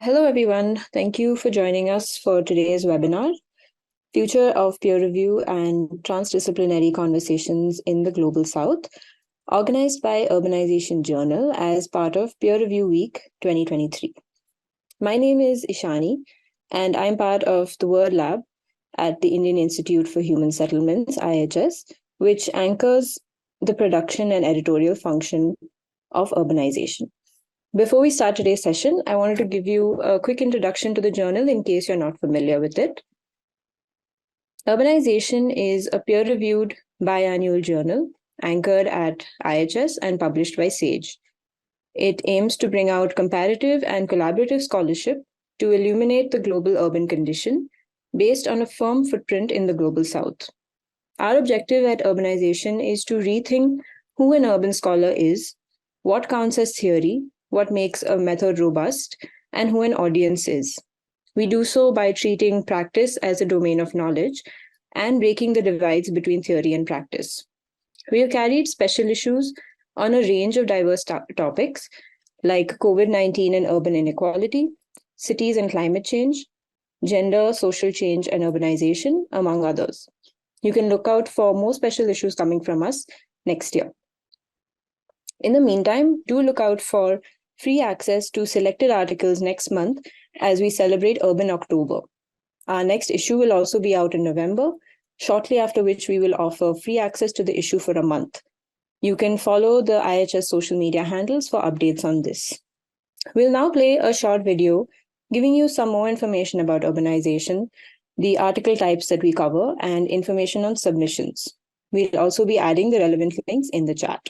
Hello, everyone. Thank you for joining us for today's webinar, Future of Peer Review and Transdisciplinary Conversations in the Global South, organized by Urbanisation Journal as part of Peer Review Week 2023. My name is Ishani, and I'm part of the Word Lab at the Indian Institute for Human Settlements, IIHS, which anchors the production and editorial function of urbanization. Before we start today's session, I wanted to give you a quick introduction to the journal in case you're not familiar with it. Urbanisation is a peer-reviewed biannual journal anchored at IIHS and published by SAGE. It aims to bring out comparative and collaborative scholarship to illuminate the global urban condition based on a firm footprint in the Global South. Our objective at Urbanisation is to rethink who an urban scholar is, what counts as theory, what makes a method robust, and who an audience is. We do so by treating practice as a domain of knowledge and breaking the divides between theory and practice. We have carried special issues on a range of diverse topics like COVID-19 and urban inequality, cities and climate change, gender, social change, and urbanization, among others. You can look out for more special issues coming from us next year. In the meantime, do look out for free access to selected articles next month as we celebrate Urban October. Our next issue will also be out in November, shortly after which we will offer free access to the issue for a month. You can follow the IIHS social media handles for updates on this. We'll now play a short video giving you some more information about urbanization, the article types that we cover, and information on submissions. We'll also be adding the relevant links in the chat.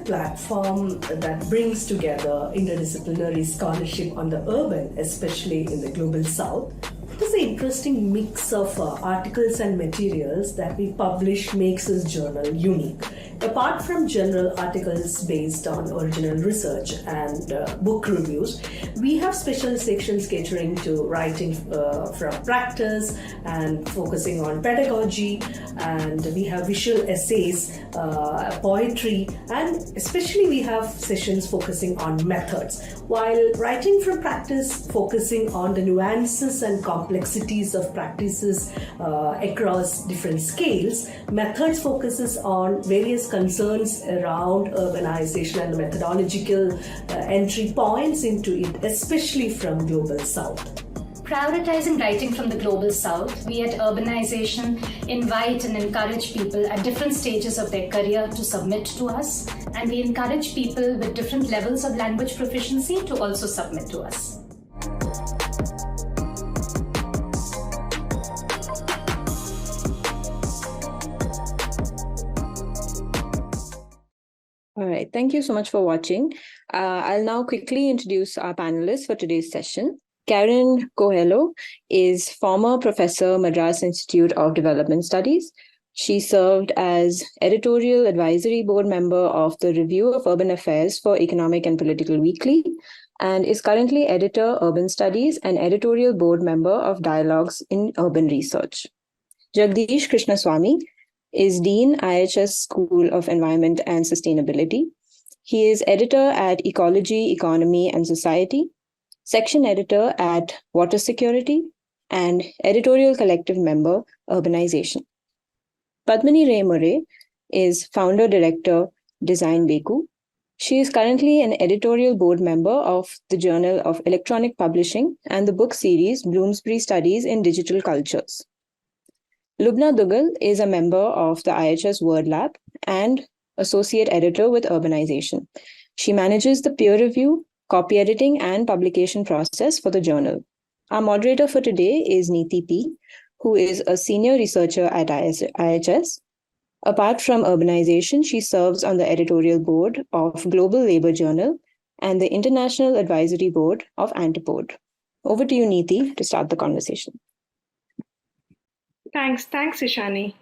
Platform that brings together interdisciplinary scholarship on the urban, especially in the Global South. It is an interesting mix of articles and materials that we publish makes this journal unique. Apart from general articles based on original research and book reviews, we have special sections catering to writing from practice and focusing on pedagogy, and we have visual essays, poetry, and especially we have sessions focusing on methods, while writing from practice focusing on the nuances and complexities of practices across different scales. Methods focuses on various concerns around urbanization and the methodological entry points into it, especially from Global South. Prioritizing writing from the Global South, we at Urbanisation invite and encourage people at different stages of their career to submit to us, and we encourage people with different levels of language proficiency to also submit to us. All right, thank you so much for watching. I'll now quickly introduce our panelists for today's session. Karen Coelho is former professor, Madras Institute of Development Studies. She served as editorial advisory board member of the Review of Urban Affairs for Economic and Political Weekly, and is currently editor, Urban Studies, and editorial board member of Dialogues in Urban Research. Jagdish Krishnaswamy is Dean, IIHS School of Environment and Sustainability. He is editor at Ecology, Economy, and Society, section editor at Water Security, and editorial collective member, Urbanisation. Padmini Ray is founder-director, Design Beku. She is currently an editorial board member of the Journal of Electronic Publishing and the book series Bloomsbury Studies in Digital Cultures. Lubna Dugal is a member of the IIHS Word Lab and associate editor with Urbanisation. She manages the peer review, copy editing, and publication process for the journal. Our moderator for today is Neeti P., who is a senior researcher at IIHS. Apart from Urbanisation, she serves on the editorial board of Global Labour Journal and the International Advisory Board of Antipode. Over to you, Neeti, to start the conversation. Thanks, Ishani.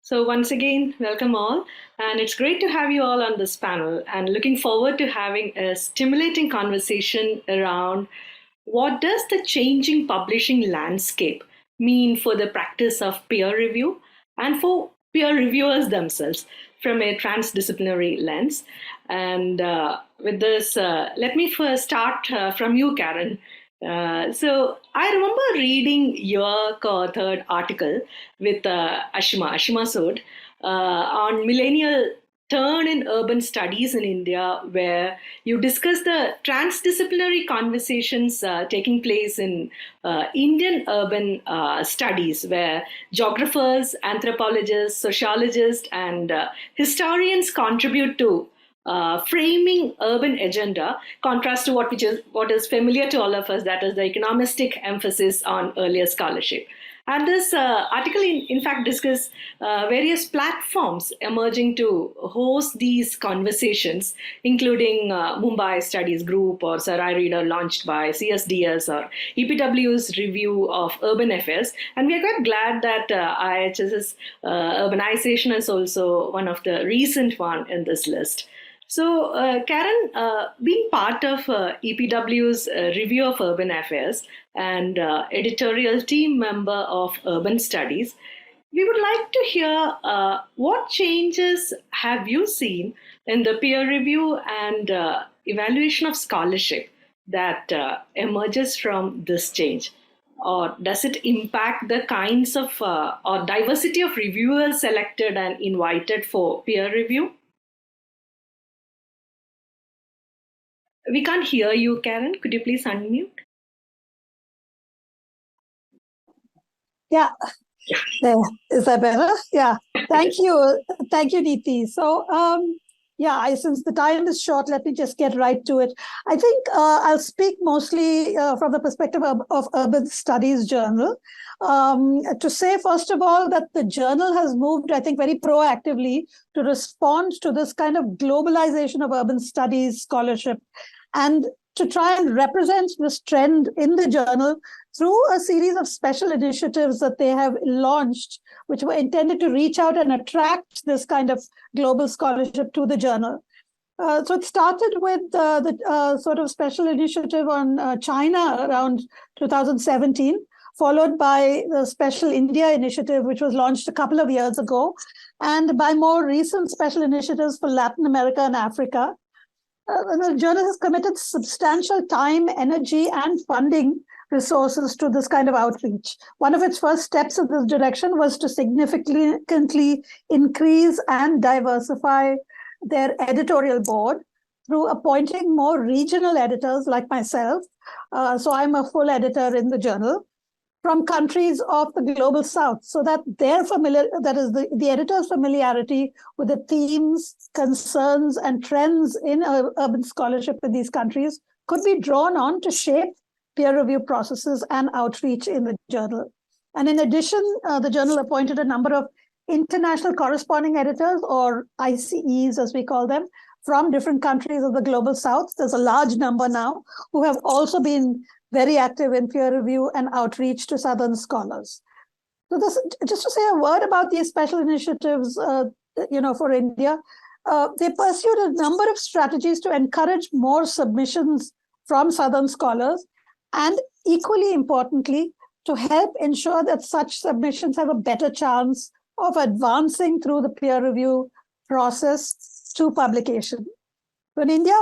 So once again, welcome all. And it's great to have you all on this panel and looking forward to having a stimulating conversation around what does the changing publishing landscape mean for the practice of peer review and for peer reviewers themselves from a transdisciplinary lens. And with this, let me first start from you, Karen. So I remember reading your co-authored article with Ashima Sod on millennial turn in urban studies in India, where you discuss the transdisciplinary conversations taking place in Indian urban studies, where geographers, anthropologists, sociologists, and historians contribute to framing urban agenda, contrast to what is familiar to all of us, that is the economistic emphasis on earlier scholarship. And this article, in fact, discusses various platforms emerging to host these conversations, including Mumbai Studies Group or Sarai Reader launched by CSDS or EPW's review of urban affairs. And we are quite glad that IIHS's Urbanisation is also one of the recent one in this list. So, Karen, being part of EPW's review of urban affairs and editorial team member of urban studies, we would like to hear what changes have you seen in the peer review and evaluation of scholarship that emerges from this change? Or does it impact the kinds of or diversity of reviewers selected and invited for peer review? We can't hear you, Karen. Could you please unmute? Yeah. Is that better? Yeah. Thank you. Thank you, Neeti. So, since the time is short, let me just get right to it. I think I'll speak mostly from the perspective of Urban Studies Journal. To say, first of all, that the journal has moved, I think, very proactively to respond to this kind of globalization of urban studies scholarship and to try and represent this trend in the journal through a series of special initiatives that they have launched, which were intended to reach out and attract this kind of global scholarship to the journal. So it started with the sort of special initiative on China around 2017, followed by the special India initiative, which was launched a couple of years ago, and by more recent special initiatives for Latin America and Africa. The journal has committed substantial time, energy, and funding resources to this kind of outreach. One of its first steps in this direction was to significantly increase and diversify their editorial board through appointing more regional editors like myself. So I'm a full editor in the journal from countries of the global south, so that the editor's familiarity with the themes, concerns, and trends in urban scholarship in these countries could be drawn on to shape peer review processes and outreach in the journal. And in addition, the journal appointed a number of international corresponding editors, or ICEs as we call them, from different countries of the global south. There's a large number now who have also been very active in peer review and outreach to Southern scholars. So this, just to say a word about these special initiatives, for India, they pursued a number of strategies to encourage more submissions from Southern scholars, and equally importantly, to help ensure that such submissions have a better chance of advancing through the peer review process to publication. In India,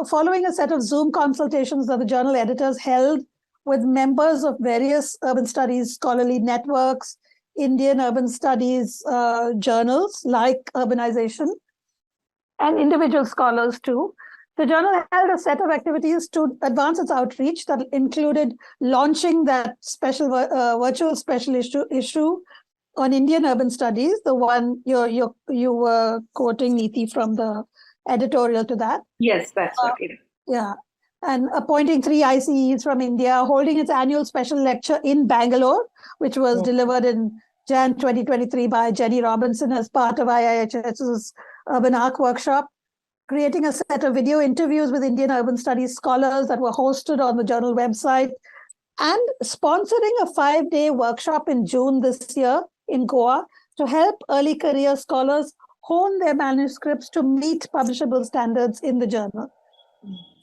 following a set of Zoom consultations that the journal editors held with members of various urban studies scholarly networks, Indian urban studies journals like Urbanisation, and individual scholars too, the journal held a set of activities to advance its outreach that included launching that special virtual special issue on Indian urban studies, the one you were quoting, Neeti, from the editorial to that. Yes, that's what it is. Yeah. And appointing 3 ICEs from India, holding its annual special lecture in Bangalore, which was delivered in Jan 2023 by Jenny Robinson as part of IIHS's Urban Arc Workshop, creating a set of video interviews with Indian urban studies scholars that were hosted on the journal website, and sponsoring a 5-day workshop in June this year in Goa to help early career scholars hone their manuscripts to meet publishable standards in the journal.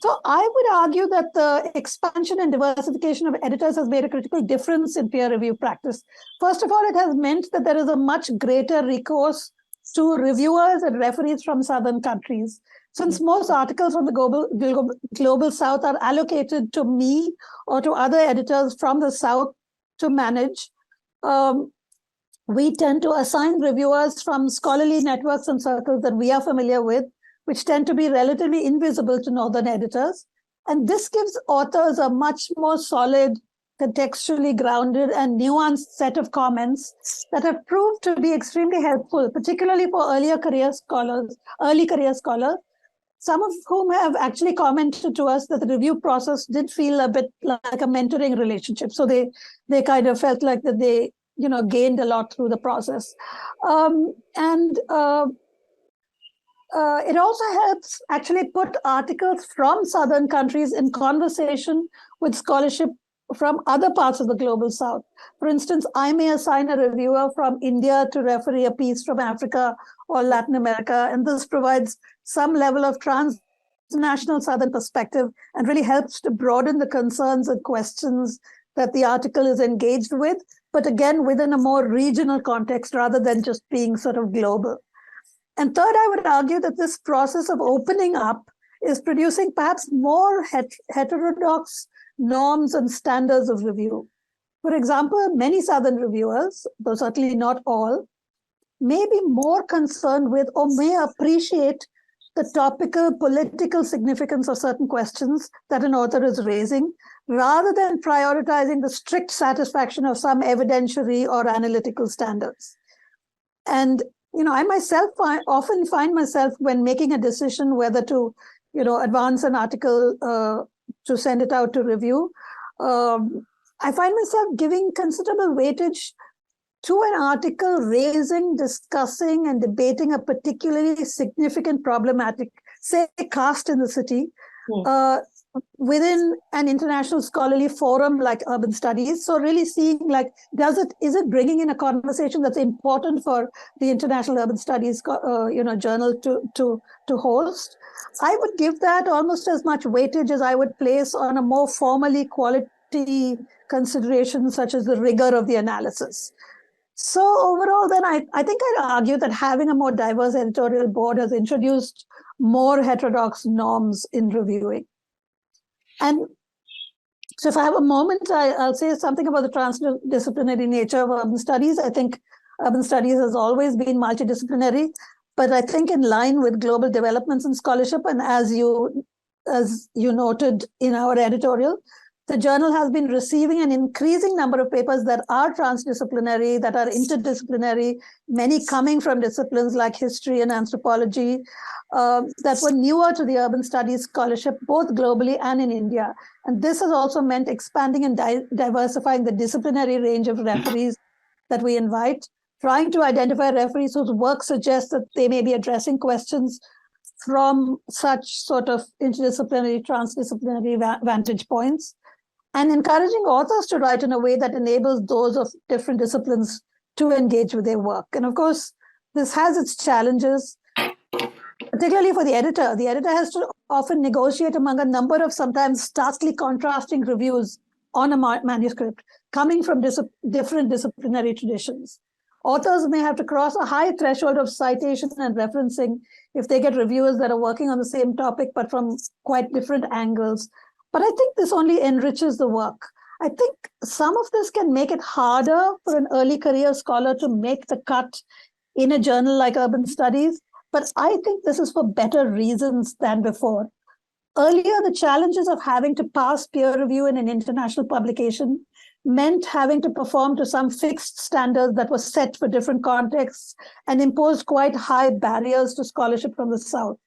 So I would argue that the expansion and diversification of editors has made a critical difference in peer review practice. First of all, it has meant that there is a much greater recourse to reviewers and referees from southern countries. Since most articles from the global south are allocated to me or to other editors from the south to manage, we tend to assign reviewers from scholarly networks and circles that we are familiar with, which tend to be relatively invisible to northern editors. And this gives authors a much more solid, contextually grounded and nuanced set of comments that have proved to be extremely helpful, particularly for early career scholars, some of whom have actually commented to us that the review process did feel a bit like a mentoring relationship. So they kind of felt like that they gained a lot through the process. It also helps actually put articles from southern countries in conversation with scholarship from other parts of the global south. For instance, I may assign a reviewer from India to referee a piece from Africa or Latin America, and this provides some level of transnational southern perspective and really helps to broaden the concerns and questions that the article is engaged with, but again, within a more regional context rather than just being sort of global. And third, I would argue that this process of opening up is producing perhaps more heterodox norms and standards of review. For example, many southern reviewers, though certainly not all, may be more concerned with or may appreciate the topical political significance of certain questions that an author is raising, rather than prioritizing the strict satisfaction of some evidentiary or analytical standards. And I myself often find myself, when making a decision whether to, advance an article to send it out to review, I find myself giving considerable weightage to an article raising, discussing, and debating a particularly significant problematic, say, caste in the city, within an international scholarly forum like urban studies. So really seeing is it bringing in a conversation that's important for the international urban studies journal to host? I would give that almost as much weightage as I would place on a more formally quality consideration such as the rigor of the analysis. So overall, then I think I'd argue that having a more diverse editorial board has introduced more heterodox norms in reviewing. And so if I have a moment, I'll say something about the transdisciplinary nature of urban studies. I think urban studies has always been multidisciplinary, but I think in line with global developments in scholarship, and as you noted in our editorial, the journal has been receiving an increasing number of papers that are transdisciplinary, that are interdisciplinary, many coming from disciplines like history and anthropology, that were newer to the urban studies scholarship, both globally and in India. And this has also meant expanding and diversifying the disciplinary range of referees that we invite, trying to identify referees whose work suggests that they may be addressing questions from such sort of interdisciplinary, transdisciplinary vantage points, and encouraging authors to write in a way that enables those of different disciplines to engage with their work. And of course, this has its challenges, particularly for the editor. The editor has to often negotiate among a number of sometimes starkly contrasting reviews on a manuscript coming from different disciplinary traditions. Authors may have to cross a high threshold of citation and referencing if they get reviewers that are working on the same topic but from quite different angles. But I think this only enriches the work. I think some of this can make it harder for an early career scholar to make the cut in a journal like Urban Studies, but I think this is for better reasons than before. Earlier, the challenges of having to pass peer review in an international publication meant having to perform to some fixed standards that were set for different contexts and imposed quite high barriers to scholarship from the South.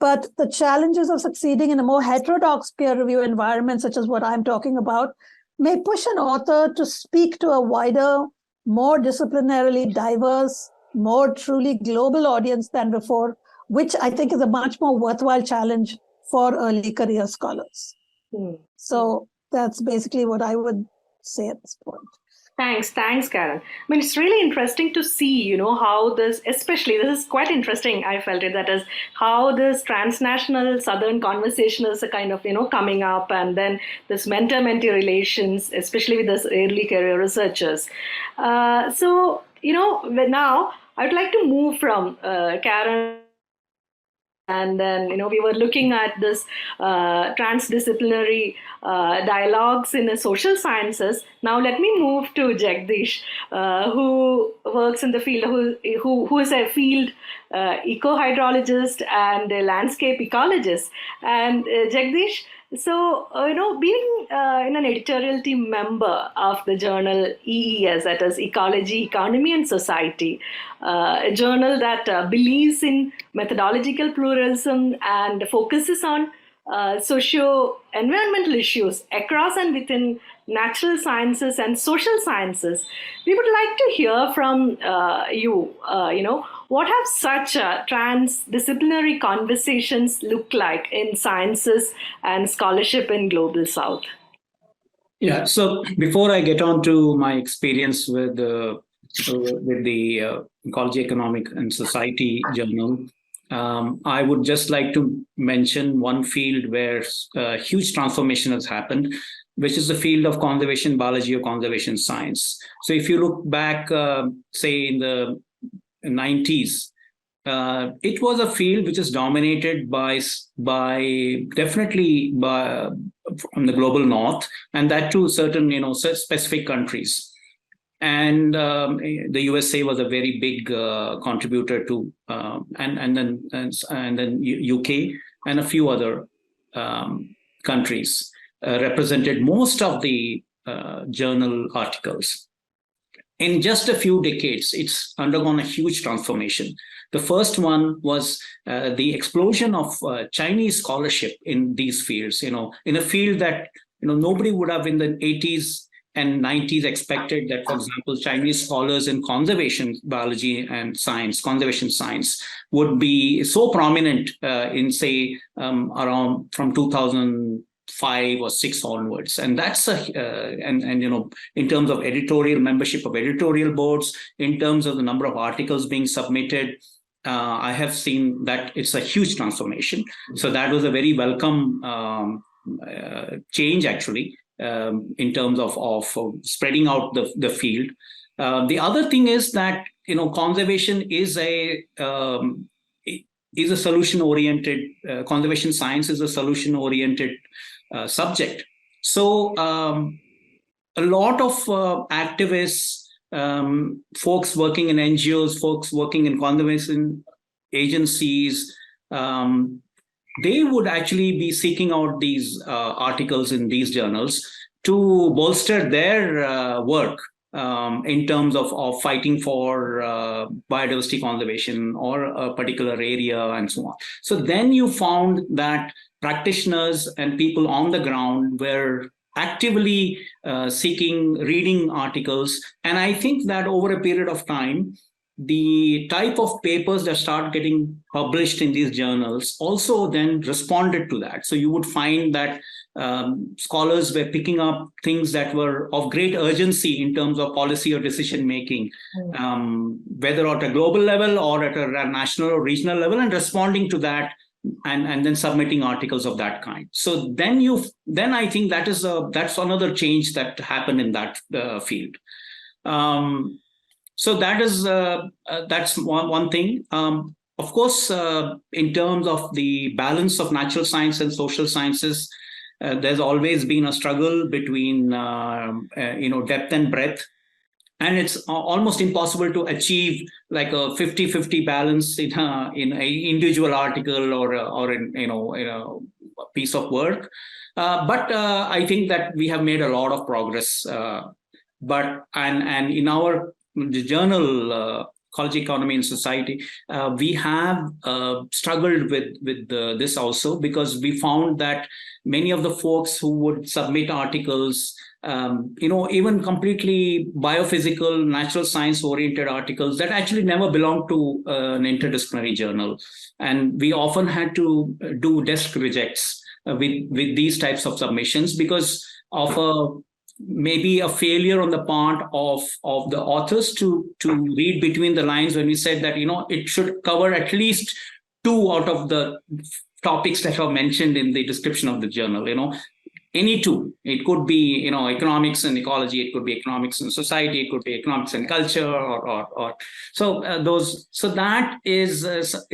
But the challenges of succeeding in a more heterodox peer review environment, such as what I'm talking about, may push an author to speak to a wider, more disciplinarily diverse, more truly global audience than before, which I think is a much more worthwhile challenge for early career scholars. So that's basically what I would say at this point. Thanks, Karen. I mean, it's really interesting to see, how this is quite interesting. I felt it, that is how this transnational Southern conversation is a kind of, coming up, and then this mentor-mentee relations, especially with this early career researchers. So, now I'd like to move from Karen. And then, we were looking at this transdisciplinary dialogues in the social sciences. Now, let me move to Jagdish, who works in the field, who is a field eco-hydrologist and a landscape ecologist. And Jagdish, so, being an editorial team member of the journal EES, that is Ecology, Economy and Society, a journal that believes in methodological pluralism and focuses on socio-environmental issues across and within natural sciences and social sciences, we would like to hear from you, what have such transdisciplinary conversations look like in sciences and scholarship in Global South? Yeah, so before I get on to my experience with the Ecology, Economic and Society journal, I would just like to mention one field where a huge transformation has happened, which is the field of conservation biology or conservation science. So if you look back, say in the 90s, it was a field which is dominated by definitely from the global north, and that to certain specific countries. And the USA was a very big contributor to, and then UK and a few other countries represented most of the journal articles. In just a few decades, it's undergone a huge transformation. The first one was the explosion of Chinese scholarship in these fields. In a field that nobody would have in the 80s and 90s expected that, for example, Chinese scholars in conservation biology and science, conservation science, would be so prominent in, say, around from 2005 or 6 onwards. And that's in terms of editorial membership of editorial boards, in terms of the number of articles being submitted, I have seen that it's a huge transformation. So that was a very welcome change, actually. In terms of spreading out the field. The other thing is that conservation is a solution-oriented, conservation science is a solution-oriented subject. So a lot of activists, folks working in NGOs, folks working in conservation agencies, they would actually be seeking out these articles in these journals to bolster their work in terms of fighting for biodiversity conservation or a particular area and so on. So then you found that practitioners and people on the ground were actively seeking reading articles. And I think that over a period of time, the type of papers that start getting published in these journals also then responded to that. So you would find that scholars were picking up things that were of great urgency in terms of policy or decision making, whether at a global level or at a national or regional level, and responding to that and then submitting articles of that kind. So then I think that's another change that happened in that field. So that's one thing. Of course, in terms of the balance of natural science and social sciences, there's always been a struggle between depth and breadth, and it's almost impossible to achieve like a 50-50 balance in an individual article or in a piece of work. But I think that we have made a lot of progress. But in our the journal Ecology, Economy and Society, we have struggled with this also, because we found that many of the folks who would submit articles even completely biophysical, natural science-oriented articles that actually never belonged to an interdisciplinary journal. And we often had to do desk rejects with these types of submissions because of maybe a failure on the part of the authors to read between the lines when we said that, it should cover at least 2 out of the topics that are mentioned in the description of the journal, any 2. It could be, economics and ecology. It could be economics and society. It could be economics and culture, or so those. So that is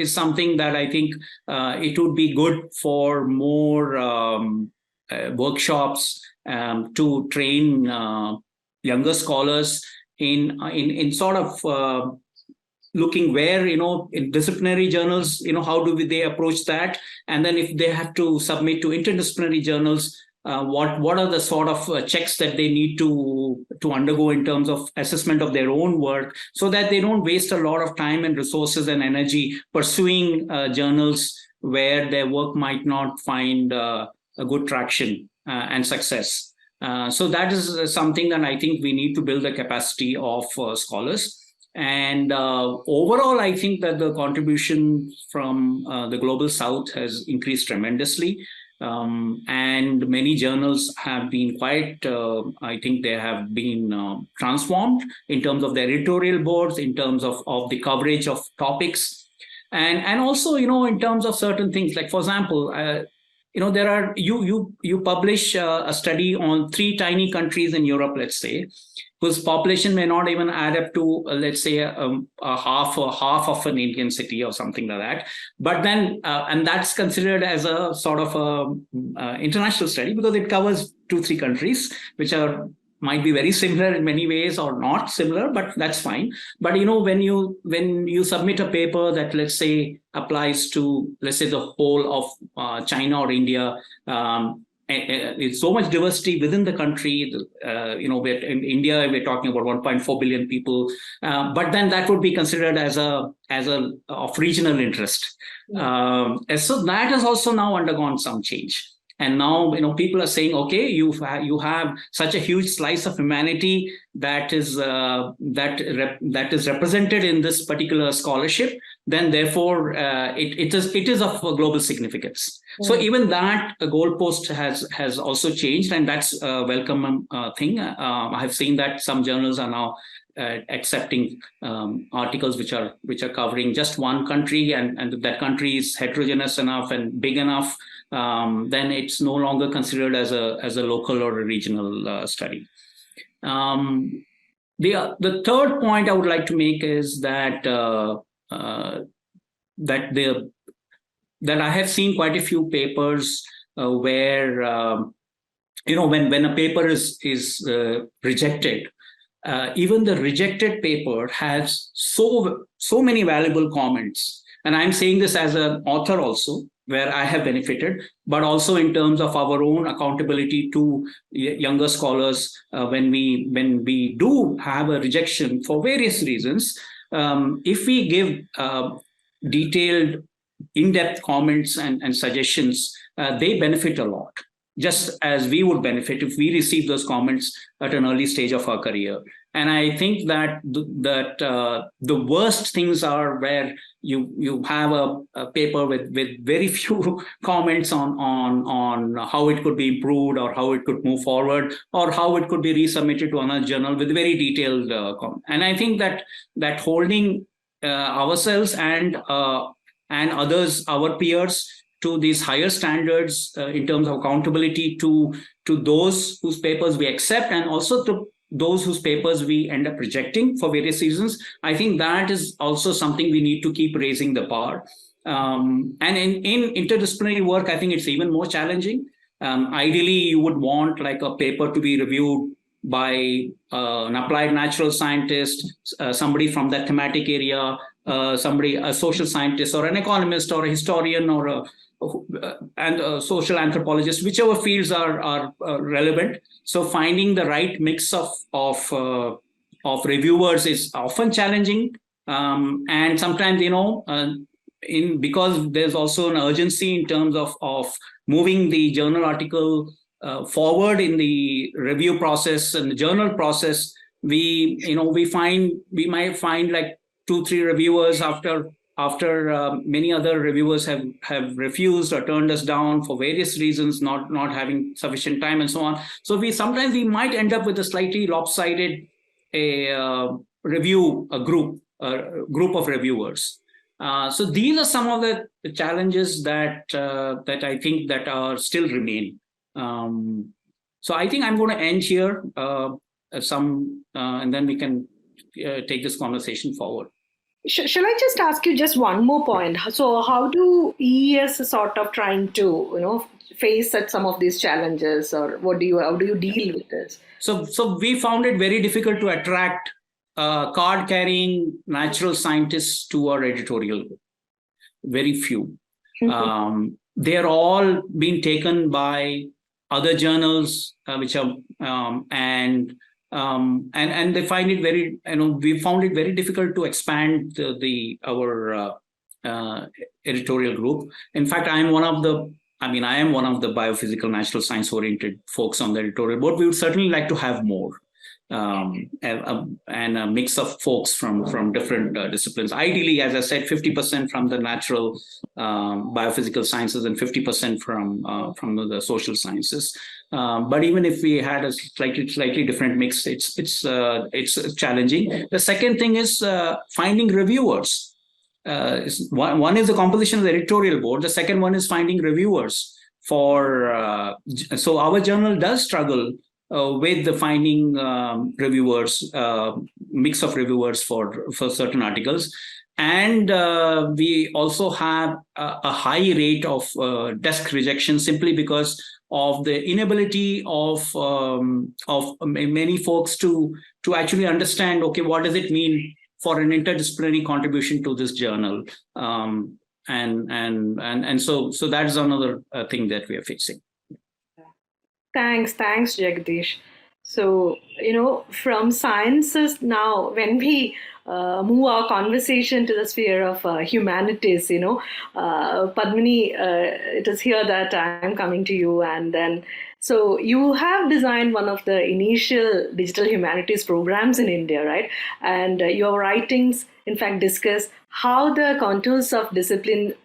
something that I think it would be good for more workshops to train younger scholars in sort of looking where, in disciplinary journals, how do they approach that? And then if they have to submit to interdisciplinary journals, what are the sort of checks that they need to undergo in terms of assessment of their own work, so that they don't waste a lot of time and resources and energy pursuing journals where their work might not find a good traction and success. So that is something that I think we need to build the capacity of scholars. And overall, I think that the contribution from the Global South has increased tremendously. And many journals have been quite, I think they have been transformed in terms of their editorial boards, in terms of the coverage of topics, and also, in terms of certain things. Like, for example, there are, you publish a study on 3 tiny countries in Europe, let's say, whose population may not even add up to, let's say, a half of an Indian city or something like that. But then, and that's considered as a sort of a international study because it covers 2-3 countries, which might be very similar in many ways or not similar, but that's fine. But when you submit a paper that, let's say, applies to, let's say, the whole of China or India, it's so much diversity within the country. In India, we're talking about 1.4 billion people, but then that would be considered as of regional interest. So that has also now undergone some change. And now, people are saying, okay, you have such a huge slice of humanity that is represented in this particular scholarship. Then, therefore, it is of global significance. So even that goalpost has also changed, and that's a welcome thing. I have seen that some journals are now accepting articles which are covering just one country, and that country is heterogeneous enough and big enough. Then it's no longer considered as a local or a regional study. The third point I would like to make is that that I have seen quite a few papers where when a paper is rejected, even the rejected paper has so many valuable comments. And I'm saying this as an author also, where I have benefited, but also in terms of our own accountability to younger scholars. When we do have a rejection for various reasons, if we give detailed, in-depth comments and suggestions, they benefit a lot, just as we would benefit if we receive those comments at an early stage of our career. And I think that the worst things are where you have a paper with very few comments on how it could be improved or how it could move forward or how it could be resubmitted to another journal with very detailed comment. And I think that holding ourselves and others, our peers, to these higher standards in terms of accountability to those whose papers we accept and also to those whose papers we end up rejecting for various reasons. I think that is also something we need to keep raising the bar. And in interdisciplinary work, I think it's even more challenging. Ideally, you would want like a paper to be reviewed by an applied natural scientist, somebody from that thematic area, a social scientist or an economist or a historian or a social anthropologist, whichever fields are relevant. So finding the right mix of reviewers is often challenging, and sometimes because there's also an urgency in terms of moving the journal article forward in the review process and the journal process, we might find like 2-3 reviewers after many other reviewers have refused or turned us down for various reasons, not having sufficient time and so on. So we might end up with a slightly lopsided group of reviewers. So these are some of the challenges that I think that are still remain. So I think I'm going to end here, and then we can take this conversation forward. Shall I just ask you just one more point? So how do EES sort of trying to, face some of these challenges, or how do you deal with this? So we found it very difficult to attract card-carrying natural scientists to our editorial. Very few. Mm-hmm. They're all being taken by other journals, which are and they find it very, we found it very difficult to expand our editorial group. In fact, I am one of the biophysical natural science oriented folks on the editorial board. We would certainly like to have more. And a mix of folks from different disciplines. Ideally, as I said, 50% from the natural biophysical sciences and 50% from the social sciences. But even if we had a slightly different mix, it's challenging. The second thing is finding reviewers. One is the composition of the editorial board. The second one is finding reviewers for. So our journal does struggle with the finding reviewers, mix of reviewers for certain articles. And we also have a high rate of desk rejection simply because of the inability of many folks to actually understand, okay, what does it mean for an interdisciplinary contribution to this journal? And so that's another thing that we are facing. Thanks, Jagdish. So, from sciences now, when we move our conversation to the sphere of humanities, Padmini, it is here that I'm coming to you. And then, so you have designed one of the initial digital humanities programs in India, right? And your writings, in fact, discuss how the contours of this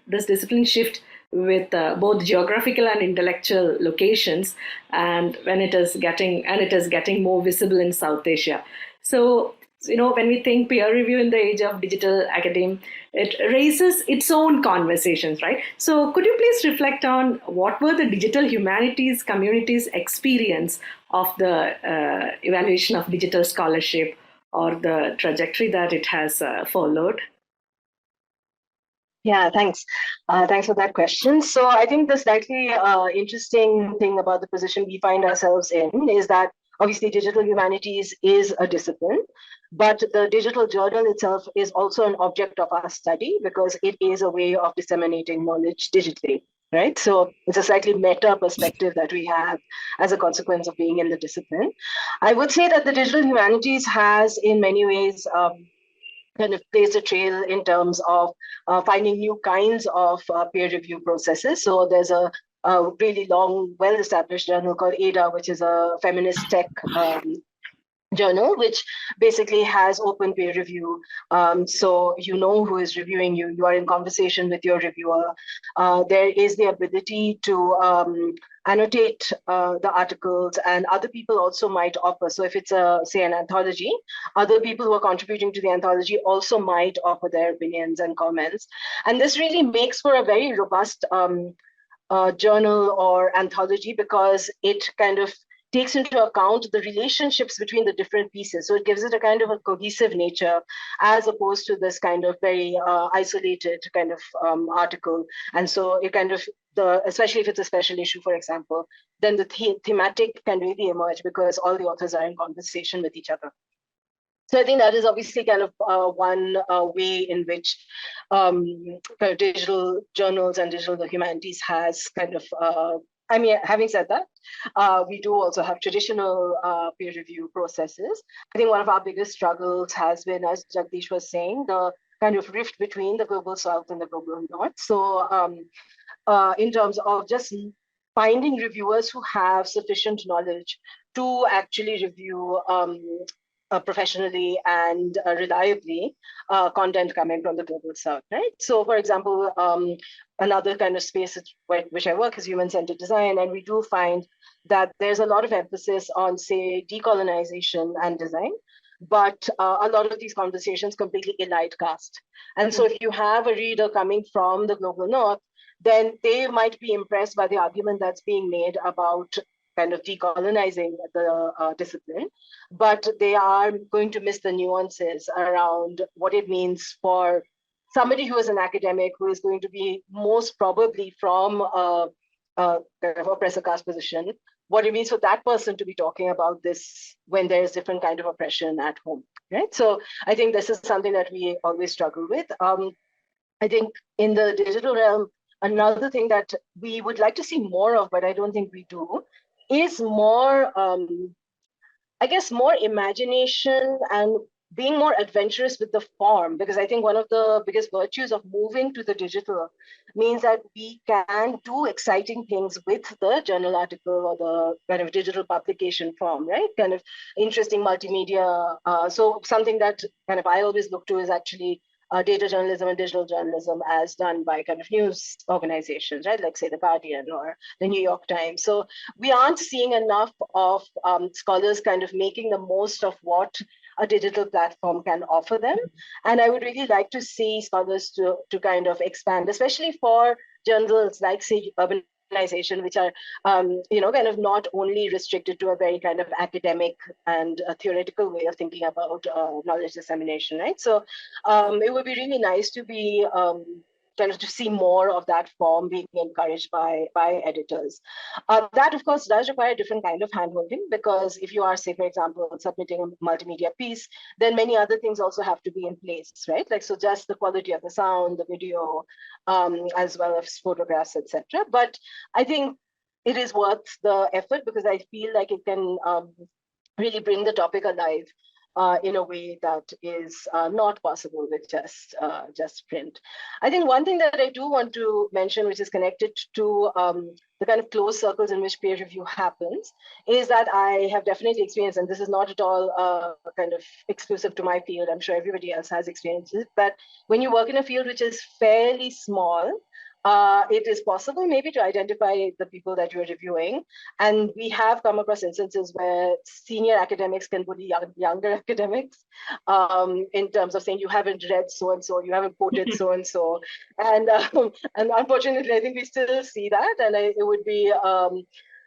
discipline shift with both geographical and intellectual locations, and when it is getting more visible in South Asia. So, when we think peer review in the age of digital academe, it raises its own conversations, right? So could you please reflect on what were the digital humanities community's experience of the evaluation of digital scholarship, or the trajectory that it has followed? Yeah, thanks. Thanks for that question. So I think the slightly interesting thing about the position we find ourselves in is that obviously digital humanities is a discipline, but the digital journal itself is also an object of our study because it is a way of disseminating knowledge digitally, right? So it's a slightly meta perspective that we have as a consequence of being in the discipline. I would say that the digital humanities has in many ways kind of plays a trail in terms of finding new kinds of peer review processes. So there's a really long, well-established journal called ADA, which is a feminist tech journal, which basically has open peer review. So you know who is reviewing you. You are in conversation with your reviewer. There is the ability to annotate the articles, and other people also might offer. So if it's say an anthology, other people who are contributing to the anthology also might offer their opinions and comments. And this really makes for a very robust journal or anthology because it kind of takes into account the relationships between the different pieces. So it gives it a kind of a cohesive nature as opposed to this kind of very isolated kind of article. And so it kind of, especially if it's a special issue, for example, then the thematic can really emerge because all the authors are in conversation with each other. So I think that is obviously kind of one way in which kind of digital journals and digital humanities has kind of having said that, we do also have traditional peer review processes. I think one of our biggest struggles has been, as Jagdish was saying, the kind of rift between the global south and the global north. So in terms of just finding reviewers who have sufficient knowledge to actually review professionally and reliably content coming from the global south, right? So, for example, another kind of space which I work is human-centered design, and we do find that there's a lot of emphasis on, say, decolonization and design, but a lot of these conversations completely elide caste. And so if you have a reader coming from the global north, then they might be impressed by the argument that's being made about kind of decolonizing the discipline, but they are going to miss the nuances around what it means for somebody who is an academic who is going to be most probably from a kind of oppressor caste position, what it means for that person to be talking about this when there's different kind of oppression at home, right? So I think this is something that we always struggle with. I think in the digital realm, another thing that we would like to see more of, but I don't think we do, is more, I guess, more imagination and being more adventurous with the form, because I think one of the biggest virtues of moving to the digital means that we can do exciting things with the journal article or the kind of digital publication form, right? Kind of interesting multimedia. So something that kind of I always look to is actually data journalism and digital journalism as done by kind of news organizations, right? Like say the Guardian or the New York Times. So we aren't seeing enough of scholars kind of making the most of what a digital platform can offer them. And I would really like to see scholars to kind of expand, especially for journals like say Urbanisation, which are, kind of not only restricted to a very kind of academic and theoretical way of thinking about knowledge dissemination, right? So it would be really nice to be kind of to see more of that form being encouraged by editors. That, of course, does require a different kind of handholding, because if you are, say, for example, submitting a multimedia piece, then many other things also have to be in place, right? Like, so just the quality of the sound, the video, as well as photographs, etc. But I think it is worth the effort, because I feel like it can really bring the topic alive in a way that is not possible with just print. I think one thing that I do want to mention, which is connected to the kind of closed circles in which peer review happens, is that I have definitely experienced, and this is not at all kind of exclusive to my field, I'm sure everybody else has experienced it, but when you work in a field which is fairly small, it is possible maybe to identify the people that you're reviewing. And we have come across instances where senior academics can bully younger academics in terms of saying, you haven't read so-and-so, you haven't quoted so-and-so. And unfortunately, I think we still see that. And it would be,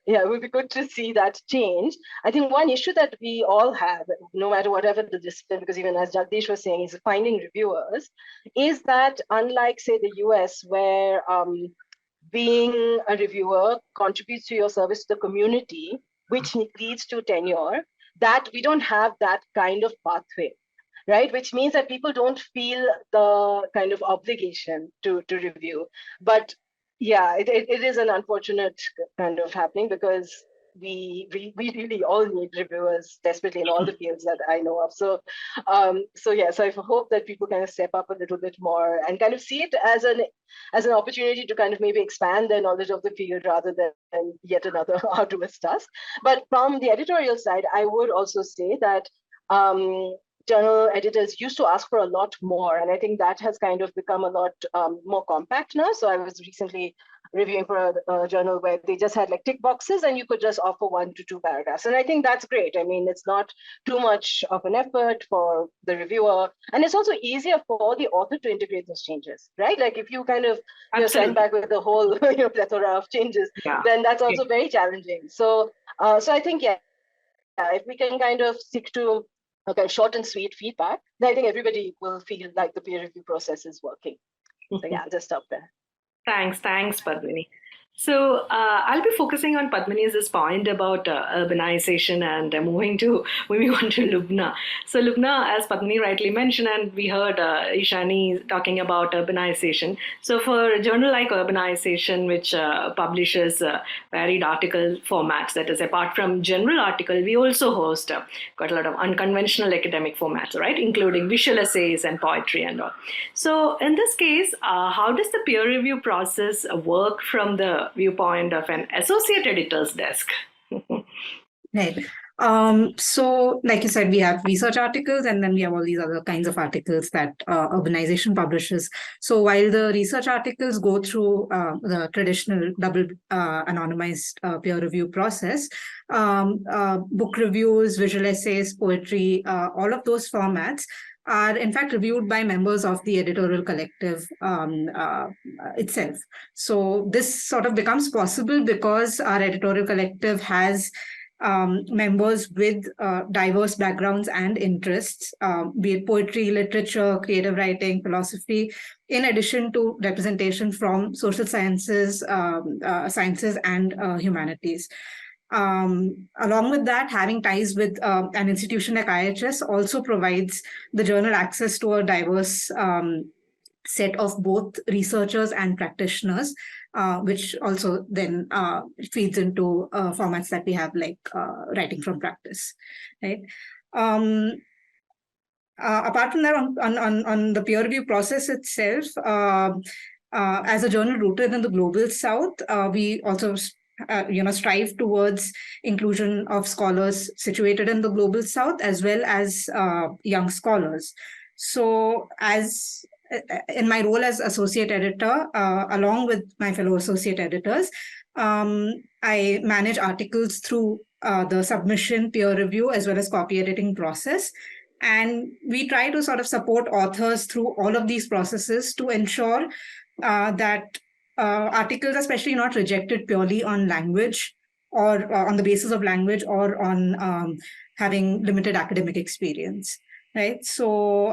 it would be good to see that change. I think one issue that we all have, no matter whatever the discipline, because even as Jagdish was saying, is finding reviewers, is that unlike, say, the US, where being a reviewer contributes to your service to the community, which leads to tenure, that we don't have that kind of pathway, right? Which means that people don't feel the kind of obligation to review. But yeah, it is an unfortunate kind of happening, because we really all need reviewers desperately in all the fields that I know of. So so I hope that people kind of step up a little bit more and kind of see it as an opportunity to kind of maybe expand their knowledge of the field rather than yet another arduous task. But from the editorial side, I would also say that journal editors used to ask for a lot more, and I think that has kind of become a lot more compact now. So I was recently reviewing for a journal where they just had like tick boxes, and you could just offer 1 to 2 paragraphs, and I think that's great. I mean, it's not too much of an effort for the reviewer, and it's also easier for the author to integrate those changes, right? Like if you kind of send back with the whole plethora of changes, then that's also very challenging. So I think if we can kind of stick to okay, short and sweet feedback, then I think everybody will feel like the peer review process is working. So I'll just stop there. Thanks, Padmini. So I'll be focusing on Padmini's point about urbanization and moving on to Lubna. So Lubna, as Padmini rightly mentioned, and we heard Ishani talking about urbanization. So for a journal like Urbanisation, which publishes varied article formats, that is, apart from general article, we also host quite a lot of unconventional academic formats, right, including visual essays and poetry and all. So in this case, how does the peer review process work from the the viewpoint of an associate editor's desk. Right. So, like you said, we have research articles, and then we have all these other kinds of articles that Urbanisation publishes. So, while the research articles go through the traditional double anonymized peer review process, book reviews, visual essays, poetry, all of those formats are in fact reviewed by members of the editorial collective itself. So this sort of becomes possible because our editorial collective has members with diverse backgrounds and interests, be it poetry, literature, creative writing, philosophy, in addition to representation from social sciences, sciences and humanities. Along with that, having ties with an institution like IIHS also provides the journal access to a diverse set of both researchers and practitioners, which also then feeds into formats that we have, like writing from practice, right? Apart from that, on the peer review process itself, as a journal rooted in the global South, we also strive towards inclusion of scholars situated in the global South as well as young scholars. So as in my role as associate editor, along with my fellow associate editors, I manage articles through the submission, peer review, as well as copy editing process. And we try to sort of support authors through all of these processes to ensure that articles, especially not rejected purely on language or on the basis of language or on having limited academic experience, right? So,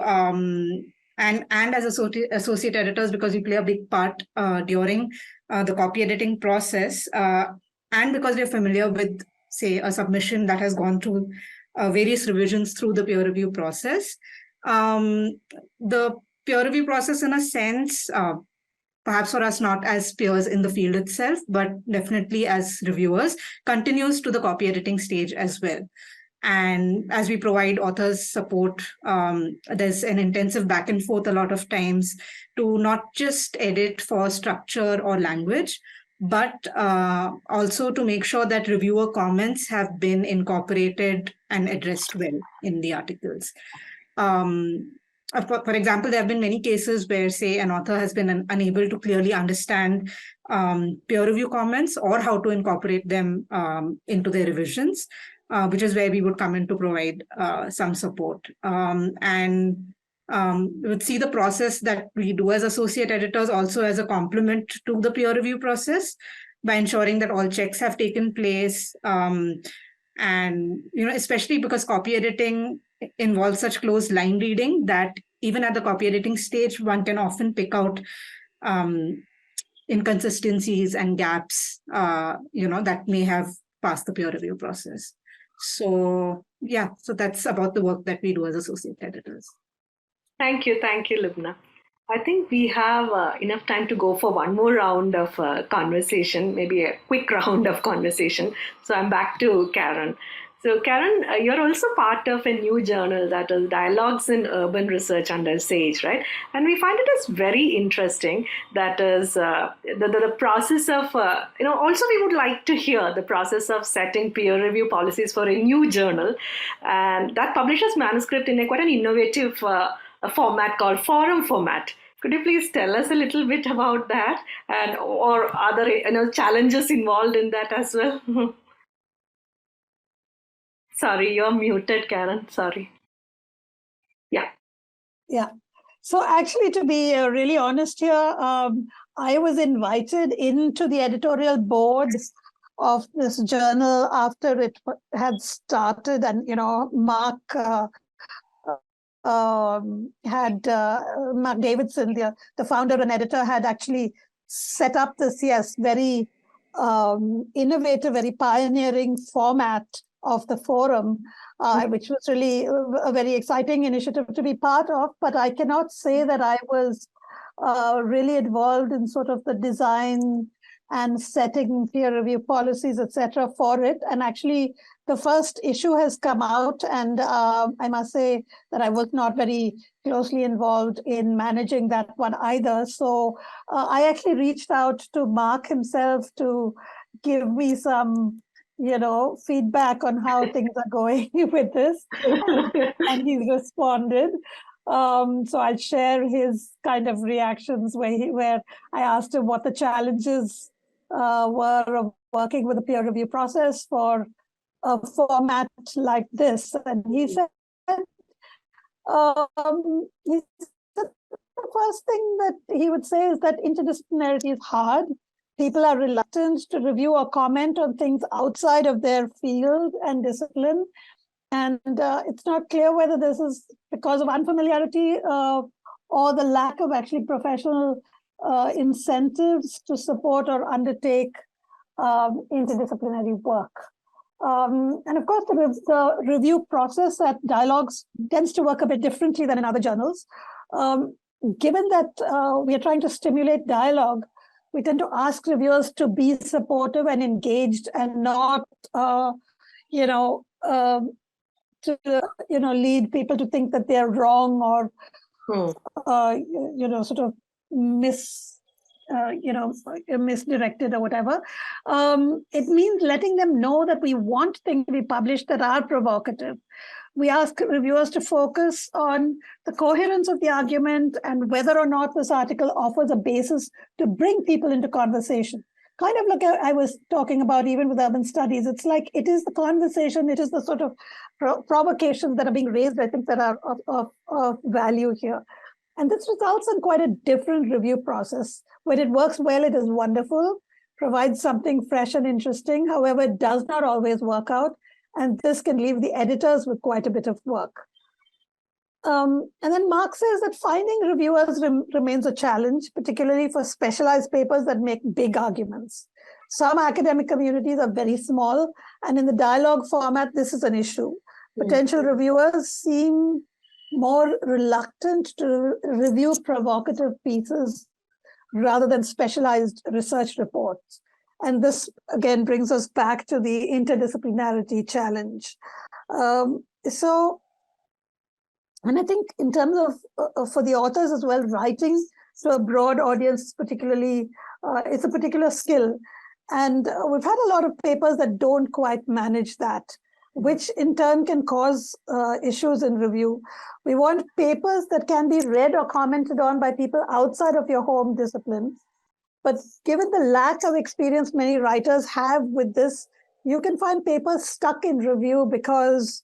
and as associate editors, because we play a big part during the copy editing process, and because we're familiar with, say, a submission that has gone through various revisions through the peer review process, the peer review process, in a sense, perhaps for us not as peers in the field itself, but definitely as reviewers, continues to the copy editing stage as well. And as we provide authors support, there's an intensive back and forth a lot of times to not just edit for structure or language, but also to make sure that reviewer comments have been incorporated and addressed well in the articles. For example, there have been many cases where, say, an author has been unable to clearly understand peer review comments or how to incorporate them into their revisions, which is where we would come in to provide some support. And we would see the process that we do as associate editors also as a complement to the peer review process by ensuring that all checks have taken place. And, especially because copy editing involves such close line reading that even at the copy editing stage, one can often pick out inconsistencies and gaps, that may have passed the peer review process. So, yeah, so that's about the work that we do as associate editors. Thank you, Lubna. I think we have enough time to go for one more round of conversation, maybe a quick round of conversation. So I'm back to Karen. So Karen, you're also part of a new journal that is Dialogues in Urban Research under SAGE, right? And we find it as very interesting. That is the process of, also we would like to hear the process of setting peer review policies for a new journal. And that publishes manuscript in quite an innovative format called forum format. Could you please tell us a little bit about that and or other challenges involved in that as well? Sorry, you're muted, Karen. Sorry. Yeah. So actually, to be really honest here, I was invited into the editorial board of this journal after it had started, and Mark Mark Davidson, the founder and editor, had actually set up this very innovative, very pioneering format of the forum, which was really a very exciting initiative to be part of. But I cannot say that I was really involved in sort of the design and setting peer review policies, etc., for it. And actually, the first issue has come out, and I must say that I was not very closely involved in managing that one either. So I actually reached out to Mark himself to give me some, feedback on how things are going with this, and he's responded. So I'll share his kind of reactions where I asked him what the challenges were of working with a peer review process for a format like this. And he said, the first thing that he would say is that interdisciplinarity is hard. People are reluctant to review or comment on things outside of their field and discipline. And it's not clear whether this is because of unfamiliarity or the lack of actually professional incentives to support or undertake interdisciplinary work. And of course, the review process at Dialogues tends to work a bit differently than in other journals. Given that we are trying to stimulate dialogue, we tend to ask reviewers to be supportive and engaged and not, to lead people to think that they're wrong or sort of misdirected or whatever. It means letting them know that we want things to be published that are provocative. We ask reviewers to focus on the coherence of the argument and whether or not this article offers a basis to bring people into conversation. Kind of like I was talking about even with urban studies, it's like it is the conversation, it is the sort of provocations that are being raised, I think, that are of value here. And this results in quite a different review process. When it works well, it is wonderful, provides something fresh and interesting. However, it does not always work out. And this can leave the editors with quite a bit of work. And then Mark says that finding reviewers remains a challenge, particularly for specialized papers that make big arguments. Some academic communities are very small, and in the dialogue format, this is an issue. Potential reviewers seem more reluctant to review provocative pieces rather than specialized research reports. And this, again, brings us back to the interdisciplinarity challenge. And I think in terms of for the authors as well, writing to a broad audience, particularly, it's a particular skill. And we've had a lot of papers that don't quite manage that, which in turn can cause issues in review. We want papers that can be read or commented on by people outside of your home discipline. But given the lack of experience many writers have with this, you can find papers stuck in review because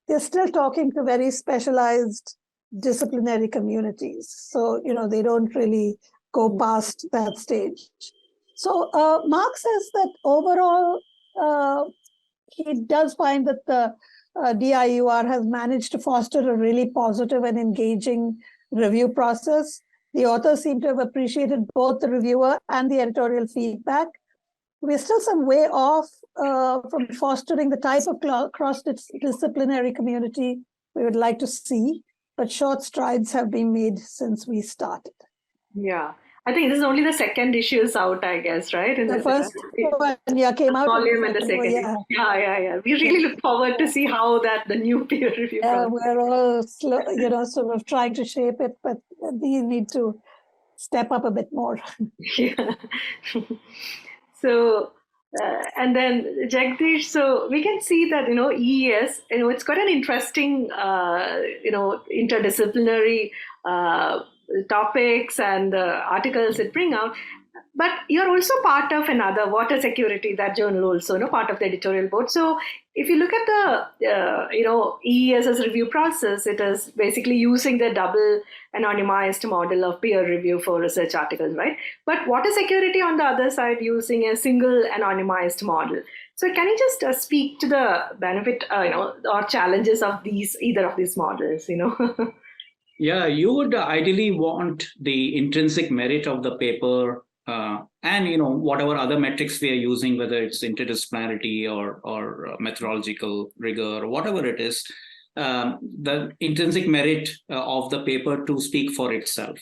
they're still talking to very specialized disciplinary communities. So, they don't really go past that stage. So Mark says that overall, he does find that the DIUR has managed to foster a really positive and engaging review process. The authors seem to have appreciated both the reviewer and the editorial feedback. We're still some way off from fostering the type of cross-disciplinary community we would like to see, but short strides have been made since we started. Yeah. I think this is only the second issues out, I guess, right? The first one, came out. Volume and the second. Yeah. We really look forward to see how the new peer review. We're all slow, sort of trying to shape it, but we need to step up a bit more. Yeah. So, and then Jagdish, so we can see that, EES, it's got an interesting, interdisciplinary topics and articles it bring out. But you're also part of another, Water Security, that journal also, part of the editorial board. So if you look at the, EES's review process, it is basically using the double anonymized model of peer review for research articles, right? But Water Security on the other side using a single anonymized model. So can you just speak to the benefit, or challenges of either of these models, Yeah, you would ideally want the intrinsic merit of the paper and whatever other metrics we are using, whether it's interdisciplinarity or methodological rigor or whatever it is, the intrinsic merit of the paper to speak for itself.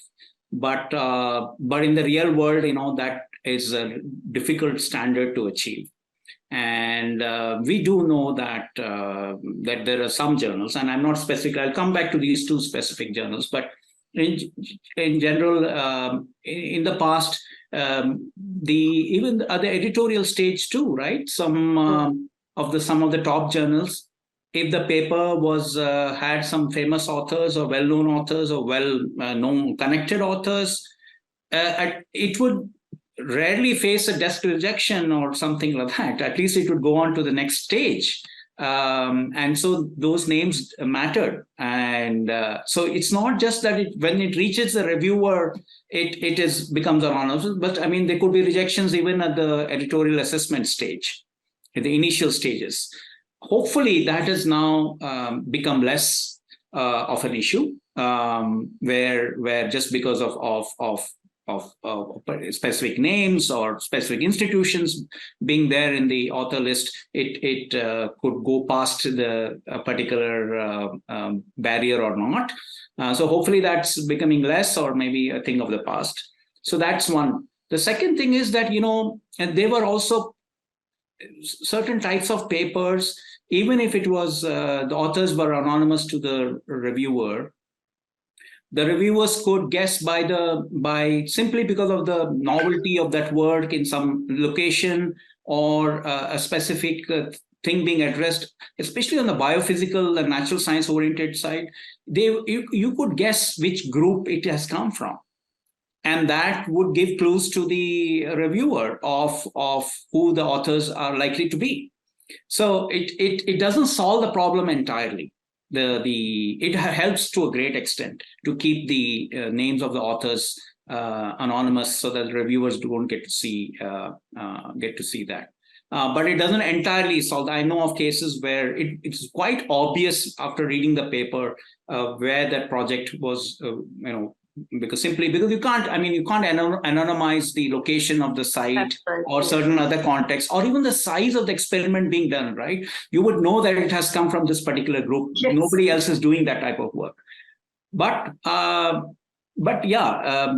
but in the real world, that is a difficult standard to achieve. And we do know that that there are some journals, and I'm not specific. I'll come back to these two specific journals, but in general, in the past, even at the editorial stage too, right? Some of the top journals, if the paper was had some famous authors or well-known authors or well-known connected authors, it would rarely face a desk rejection or something like that. At least it would go on to the next stage. And so those names mattered. And so it's not just that when it reaches the reviewer, it becomes anonymous, but I mean, there could be rejections even at the editorial assessment stage, at the initial stages. Hopefully that has now become less of an issue, where just because of specific names or specific institutions being there in the author list, it could go past the particular barrier or not. So hopefully that's becoming less, or maybe a thing of the past. So that's one. The second thing is that, and there were also certain types of papers, even if it was the authors were anonymous to the reviewer, the reviewers could guess by simply because of the novelty of that work in some location, or a specific thing being addressed, especially on the biophysical and natural science oriented side, you could guess which group it has come from. And that would give clues to the reviewer of who the authors are likely to be. So it doesn't solve the problem entirely. It helps to a great extent to keep the names of the authors anonymous, so that reviewers don't get to see that. But it doesn't entirely solve. I know of cases where it's quite obvious after reading the paper where that project was, because you can't anonymize the location of the site or certain other contexts, or even the size of the experiment being done, right? You would know that it has come from this particular group. Yes. Nobody else is doing that type of work. But yeah,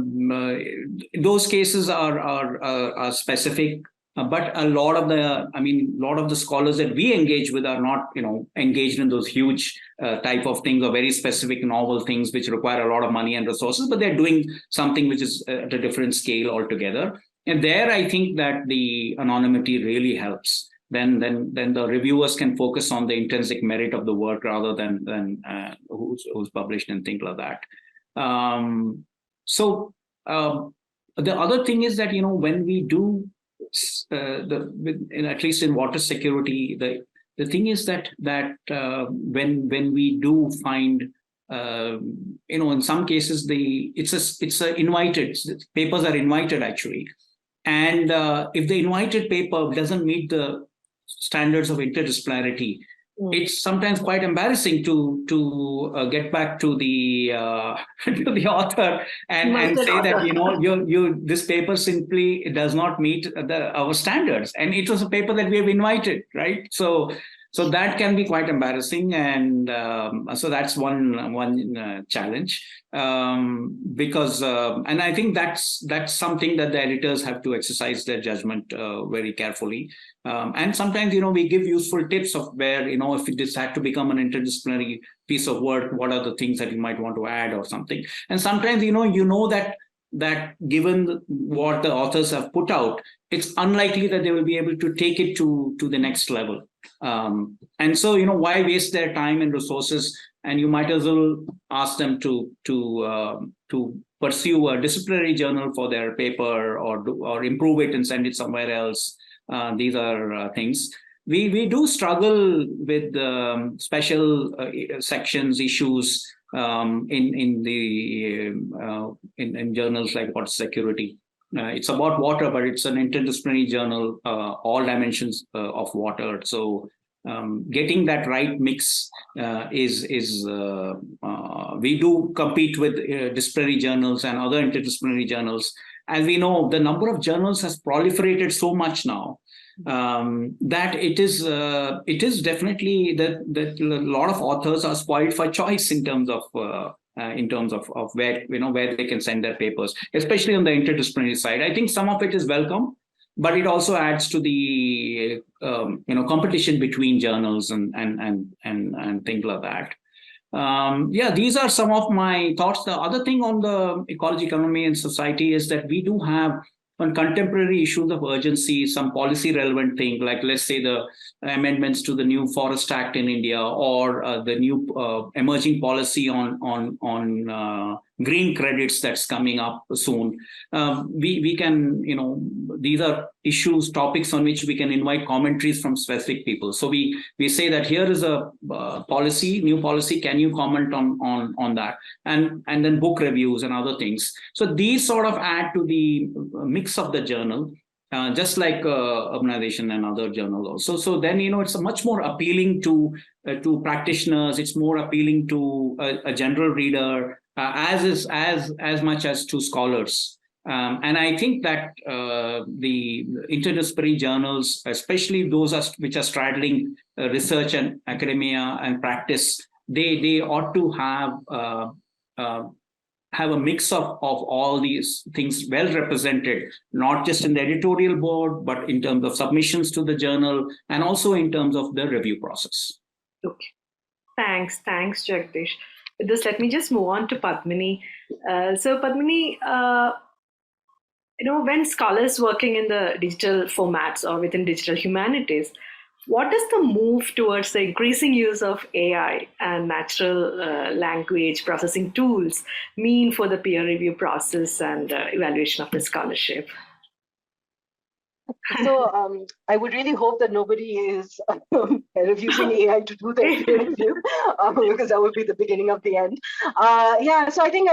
those cases are specific. But a lot of the scholars that we engage with are not, engaged in those huge type of things, or very specific novel things which require a lot of money and resources, but they're doing something which is at a different scale altogether. And there, I think that the anonymity really helps. Then the reviewers can focus on the intrinsic merit of the work rather than who's published and things like that. So the other thing is that, when we do at least in water security, the thing is that when we do find, in some cases it's a invited, papers are invited actually, and if the invited paper doesn't meet the standards of interdisciplinarity, it's sometimes quite embarrassing to get back to the author and say that this paper simply does not meet our standards, and it was a paper that we have invited, right? So that can be quite embarrassing, and so that's one challenge, because and I think that's something that the editors have to exercise their judgment very carefully. And sometimes, we give useful tips of where, if this had to become an interdisciplinary piece of work, what are the things that you might want to add or something. And sometimes, that given what the authors have put out, it's unlikely that they will be able to take it to the next level. And so, why waste their time and resources? And you might as well ask them to pursue a disciplinary journal for their paper, or improve it and send it somewhere else. These are things. We do struggle with special sections, issues in journals like water security. It's about water, but it's an interdisciplinary journal, all dimensions of water. So getting that right mix is we do compete with disciplinary journals and other interdisciplinary journals. As we know, the number of journals has proliferated so much now that it is definitely that a lot of authors are spoiled for choice in terms of in terms of where where they can send their papers, especially on the interdisciplinary side. I think some of it is welcome, but it also adds to the competition between journals and things like that. These are some of my thoughts. The other thing on the ecology, economy, and society is that we do have on contemporary issues of urgency, some policy relevant thing, like let's say the amendments to the new Forest Act in India, or the new emerging policy on green credits that's coming up soon. We can, these are issues, topics on which we can invite commentaries from specific people. So we say that here is a policy, new policy, can you comment on that? And then book reviews and other things. So these sort of add to the mix of the journal, just like Urbanisation and other journals also. So then, it's much more appealing to practitioners. It's more appealing to a general reader, as much as to scholars. And I think that the interdisciplinary journals, especially those which are straddling research and academia and practice, they ought to have a mix of all these things well represented, not just in the editorial board, but in terms of submissions to the journal and also in terms of the review process. Okay. Thanks, Jagdish. With this, let me just move on to Padmini. So Padmini, when scholars working in the digital formats or within digital humanities, what does the move towards the increasing use of AI and natural language processing tools mean for the peer review process and evaluation of the scholarship? So I would really hope that nobody is using AI to do their peer review, because that would be the beginning of the end. So I think,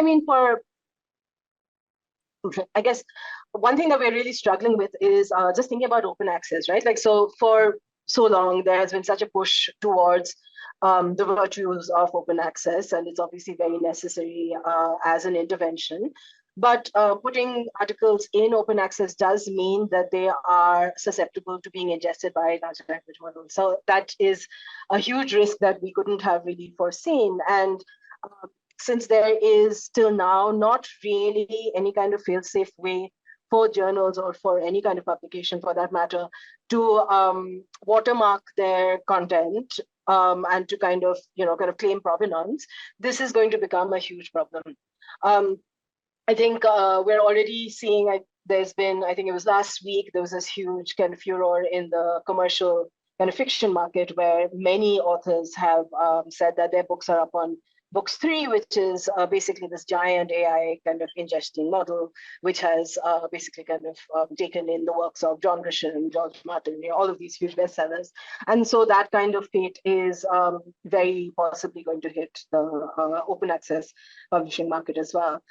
I guess one thing that we're really struggling with is just thinking about open access, right? Like, so for so long, there has been such a push towards the virtues of open access, and it's obviously very necessary as an intervention. But putting articles in open access does mean that they are susceptible to being ingested by large language models. So that is a huge risk that we couldn't have really foreseen. And since there is till now not really any kind of fail-safe way for journals or for any kind of publication for that matter to watermark their content and to kind of claim provenance, this is going to become a huge problem. I think we're already seeing, there's been, I think it was last week, there was this huge kind of furor in the commercial kind of fiction market where many authors have said that their books are up on Books 3, which is basically this giant AI kind of ingesting model, which has basically kind of taken in the works of John Grisham, George Martin, all of these huge bestsellers. And so that kind of fate is very possibly going to hit the open access publishing market as well.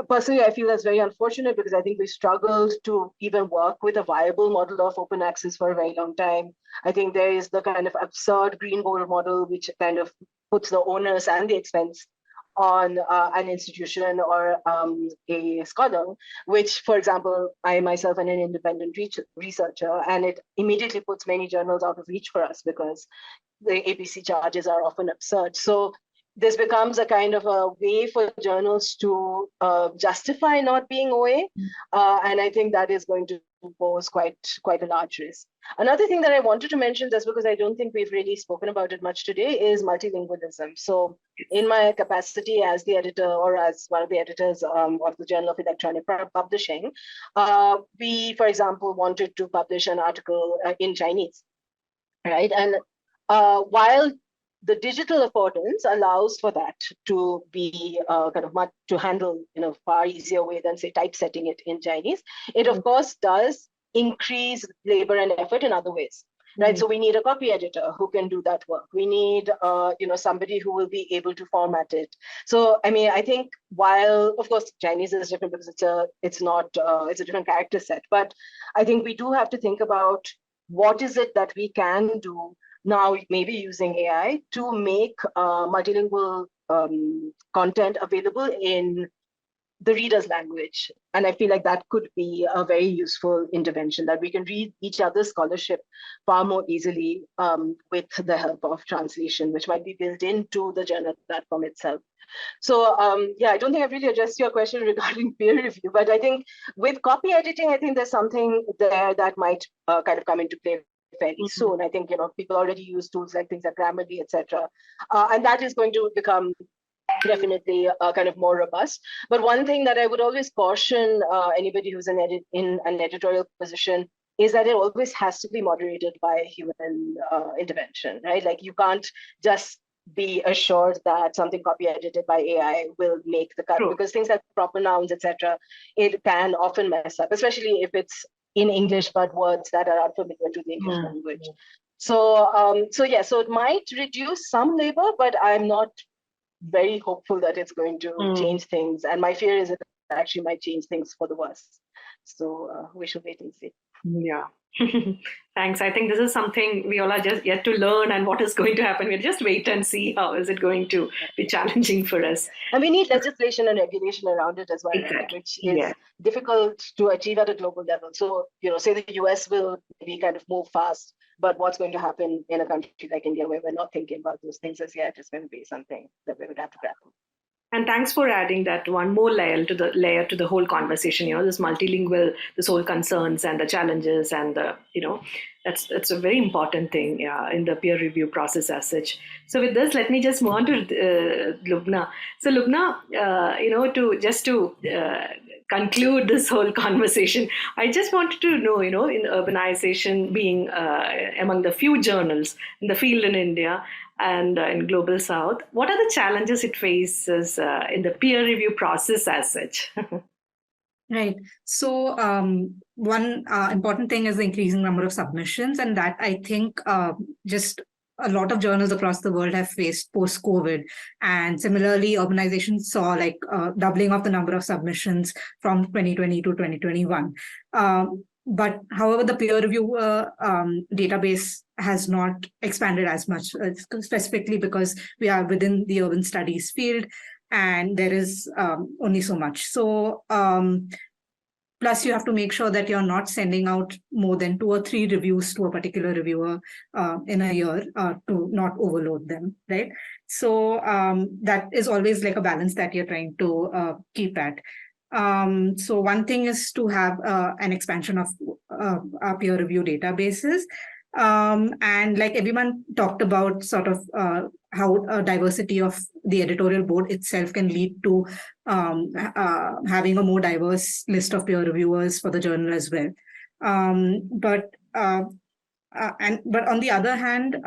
Personally, I feel that's very unfortunate because I think we struggled to even work with a viable model of open access for a very long time. I think there is the kind of absurd green bowl model, which kind of puts the onus and the expense on an institution or a scholar, which, for example, I myself am an independent researcher, and it immediately puts many journals out of reach for us because the APC charges are often absurd. So this becomes a kind of a way for journals to justify not being OA, and I think that is going to pose quite a large risk. Another thing that I wanted to mention, just because I don't think we've really spoken about it much today, is multilingualism. So in my capacity as the editor or as one of the editors of the Journal of Electronic Publishing, we, for example, wanted to publish an article in Chinese, right? And while the digital affordance allows for that to be to handle in a far easier way than, say, typesetting it in Chinese. It, of course, does increase labor and effort in other ways, right? So we need a copy editor who can do that work. We need, somebody who will be able to format it. So, I think while, of course, Chinese is different because it's a different character set, but I think we do have to think about what is it that we can do now, maybe using AI to make multilingual content available in the reader's language. And I feel like that could be a very useful intervention, that we can read each other's scholarship far more easily with the help of translation, which might be built into the journal platform itself. So yeah, I don't think I've really addressed your question regarding peer review, but I think with copy editing, I think there's something there that might kind of come into play fairly soon. I think, people already use tools like things like Grammarly, etc. And that is going to become definitely kind of more robust. But one thing that I would always caution anybody who's in an editorial position is that it always has to be moderated by human intervention, right? Like you can't just be assured that something copy edited by AI will make the cut, because things like proper nouns, etc., it can often mess up, especially if it's in English, but words that are unfamiliar to the English language. So, so it might reduce some labor, but I'm not very hopeful that it's going to change things. And my fear is it actually might change things for the worse. So we should wait and see. Yeah. Thanks. I think this is something we all are just yet to learn, and what is going to happen. We'll just wait and see how is it going to be challenging for us. And we need legislation and regulation around it as well, right? Which is difficult to achieve at a global level. So, say the US will maybe kind of move fast, but what's going to happen in a country like India where we're not thinking about those things as yet is going to be something that we would have to grapple. And thanks for adding that one more layer to the whole conversation. This multilingual, this whole concerns and the challenges, and that's a very important thing in the peer review process as such. So with this, let me just move on to Lubna. So Lubna, to conclude this whole conversation, I just wanted to know, in Urbanisation being among the few journals in the field in India and in Global South, what are the challenges it faces in the peer review process as such? Right. So one important thing is the increasing number of submissions, and that I think just a lot of journals across the world have faced post-COVID. And similarly, Urbanisation saw like doubling of the number of submissions from 2020 to 2021. But however, the peer review database has not expanded as much, specifically because we are within the urban studies field and there is only so much. So plus you have to make sure that you're not sending out more than 2 or 3 reviews to a particular reviewer in a year to not overload them, right? So that is always like a balance that you're trying to keep at. So one thing is to have an expansion of our peer review databases. And like everyone talked about sort of how diversity of the editorial board itself can lead to having a more diverse list of peer reviewers for the journal as well. But on the other hand,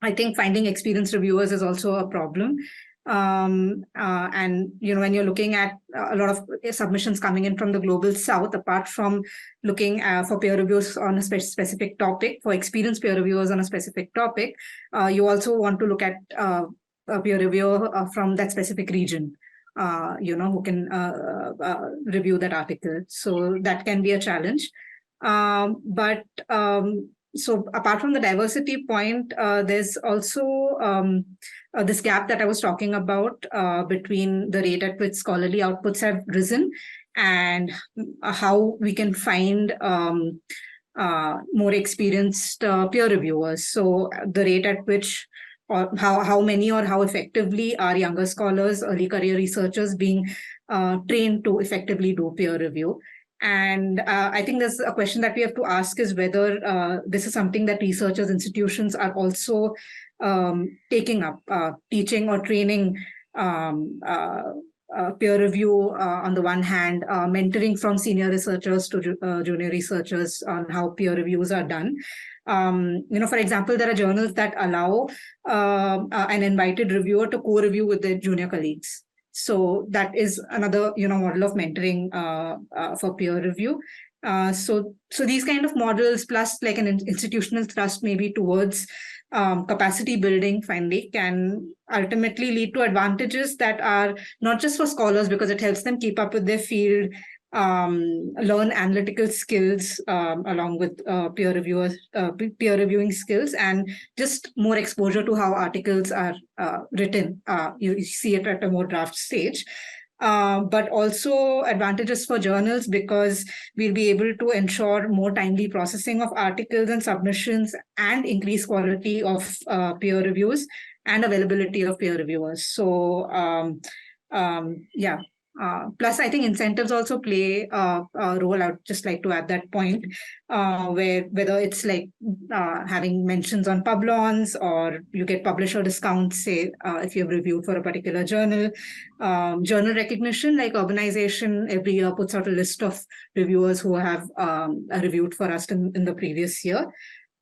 I think finding experienced reviewers is also a problem. And when you're looking at a lot of submissions coming in from the Global South, apart from looking for peer reviews on a specific topic, for experienced peer reviewers on a specific topic, you also want to look at a peer reviewer from that specific region, who can review that article. So that can be a challenge. So apart from the diversity point, there's also this gap that I was talking about between the rate at which scholarly outputs have risen and how we can find more experienced peer reviewers. So the rate at which, or how many or how effectively are younger scholars, early career researchers being trained to effectively do peer review. And I think there's a question that we have to ask is whether this is something that researchers, institutions are also taking up, teaching or training peer review on the one hand, mentoring from senior researchers to junior researchers on how peer reviews are done. For example, there are journals that allow an invited reviewer to co-review with their junior colleagues. So that is another, model of mentoring for peer review. So these kind of models, plus like an institutional thrust maybe towards capacity building, finally, can ultimately lead to advantages that are not just for scholars because it helps them keep up with their field, learn analytical skills along with peer reviewing skills, and just more exposure to how articles are written. You see it at a more draft stage. but also advantages for journals because we'll be able to ensure more timely processing of articles and submissions and increase quality of peer reviews and availability of peer reviewers. So, plus, I think incentives also play a role. I'd just like to add that point, where whether it's like having mentions on Publons or you get publisher discounts, say if you've reviewed for a particular journal, journal recognition like Urbanisation every year puts out a list of reviewers who have reviewed for us in the previous year,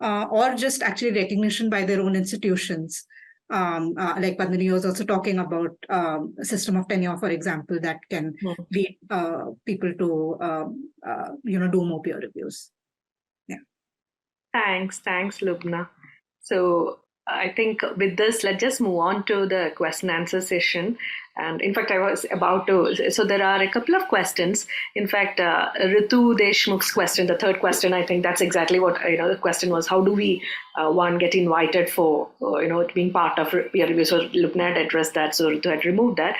or just actually recognition by their own institutions. Like Padmini was also talking about a system of tenure, for example, that can lead people to do more peer reviews. Yeah. Thanks, Lubna. So I think with this, let's just move on to the question answer session. And in fact, I was about to, so there are a couple of questions. In fact, Ritu Deshmukh's question, the third question, I think that's exactly what, the question was, how do we, get invited for, being part of peer review? So Lubna had addressed that, so Ritu had removed that.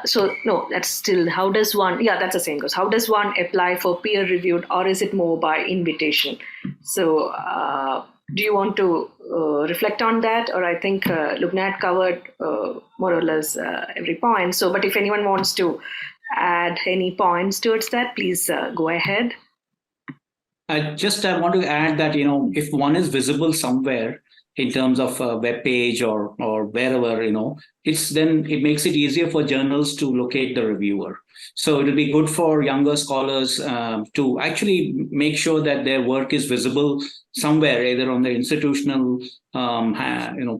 So no, that's still, how does one, that's the same goes. How does one apply for peer reviewed, or is it more by invitation? So, do you want to reflect on that? Or I think Lubna had covered more or less every point. So, but if anyone wants to add any points towards that, please go ahead. I want to add that, if one is visible somewhere in terms of a web page or wherever, it makes it easier for journals to locate the reviewer. So it'll be good for younger scholars to actually make sure that their work is visible somewhere, either on the institutional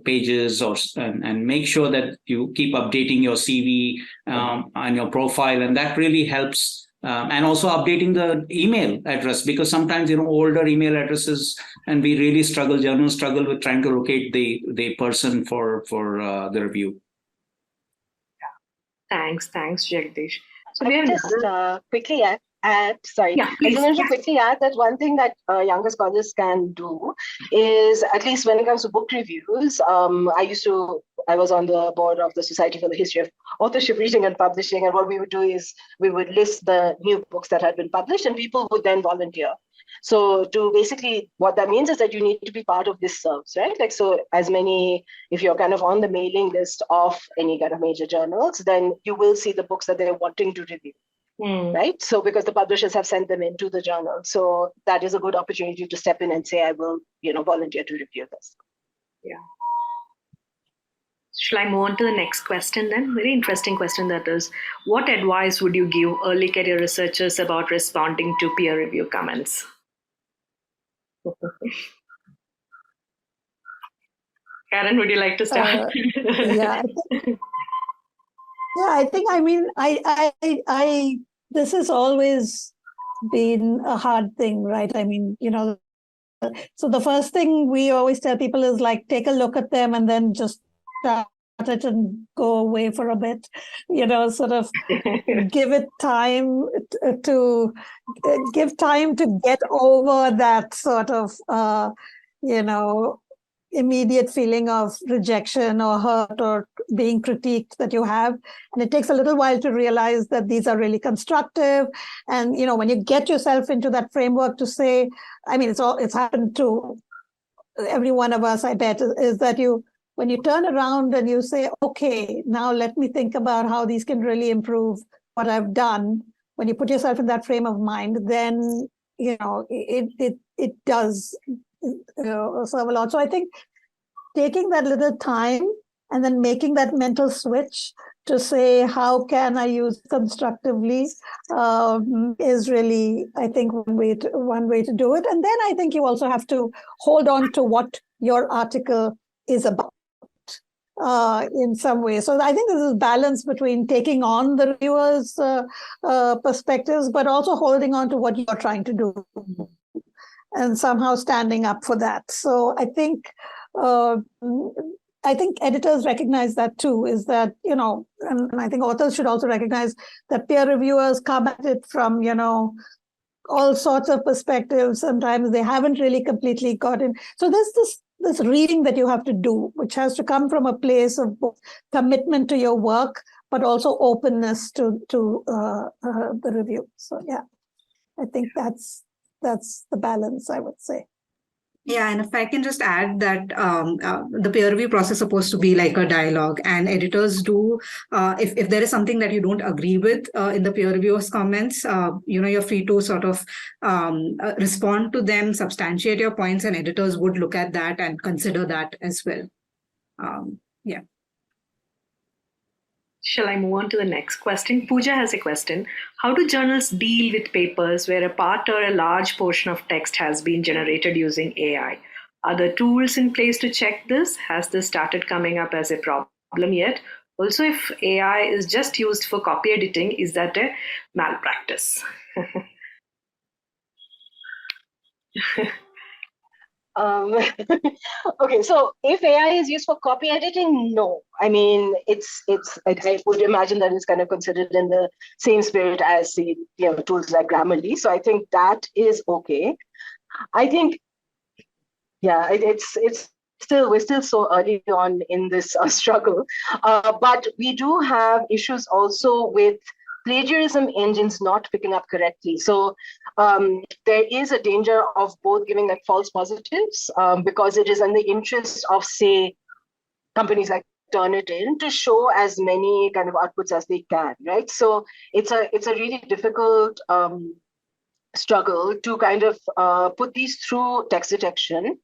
pages and make sure that you keep updating your CV and your profile, and that really helps. And also updating the email address, because sometimes older email addresses, and we really journals struggle with trying to locate the person for the review. Thanks, Jagdish. So I just quickly add, sorry, yeah, please. I just want to quickly add that one thing that younger scholars can do is, at least when it comes to book reviews, I was on the board of the Society for the History of Authorship, Reading and Publishing, and what we would do is we would list the new books that had been published, and people would then volunteer. So to basically, what that means is that you need to be part of this service, right? Like, so if you're kind of on the mailing list of any kind of major journals, then you will see the books that they're wanting to review, right? So because the publishers have sent them into the journal. So that is a good opportunity to step in and say, I will, volunteer to review this. Yeah. Shall I move on to the next question then? Very interesting question, that is, what advice would you give early career researchers about responding to peer review comments? Karen, would you like to start? This has always been a hard thing, right? So the first thing we always tell people is like, take a look at them and then just start it and go away for a bit, sort of give it time to get over that sort of, immediate feeling of rejection or hurt or being critiqued that you have. And it takes a little while to realize that these are really constructive. And, when you get yourself into that framework to say, it's happened to every one of us, I bet, is that when you turn around and you say, okay, now let me think about how these can really improve what I've done. When you put yourself in that frame of mind, then, it does serve a lot. So I think taking that little time and then making that mental switch to say, how can I use constructively is really, I think, one way to do it. And then I think you also have to hold on to what your article is about. In some way. So I think this is balance between taking on the reviewers' perspectives, but also holding on to what you're trying to do and somehow standing up for that. So I think editors recognize that too, is that, and I think authors should also recognize that peer reviewers come at it from, all sorts of perspectives. Sometimes they haven't really completely gotten. So there's this reading that you have to do, which has to come from a place of both commitment to your work, but also openness to the review. So yeah, I think that's the balance, I would say. Yeah, and if I can just add that the peer review process is supposed to be like a dialogue, and editors do, if there is something that you don't agree with in the peer reviewers' comments, you're free to sort of respond to them, substantiate your points, and editors would look at that and consider that as well. Yeah. Shall I move on to the next question? Pooja has a question. How do journals deal with papers where a part or a large portion of text has been generated using AI? Are there tools in place to check this? Has this started coming up as a problem yet? Also, if AI is just used for copy editing, is that a malpractice? Okay, so if AI is used for copy editing, no. I mean, I would imagine that it's kind of considered in the same spirit as the tools like Grammarly. So I think that is okay. I think, yeah, we're still so early on in this struggle, but we do have issues also with plagiarism engines not picking up correctly. So there is a danger of both giving like false positives because it is in the interest of, say, companies like Turnitin to show as many kind of outputs as they can, right? So it's a really difficult struggle to kind of put these through text detection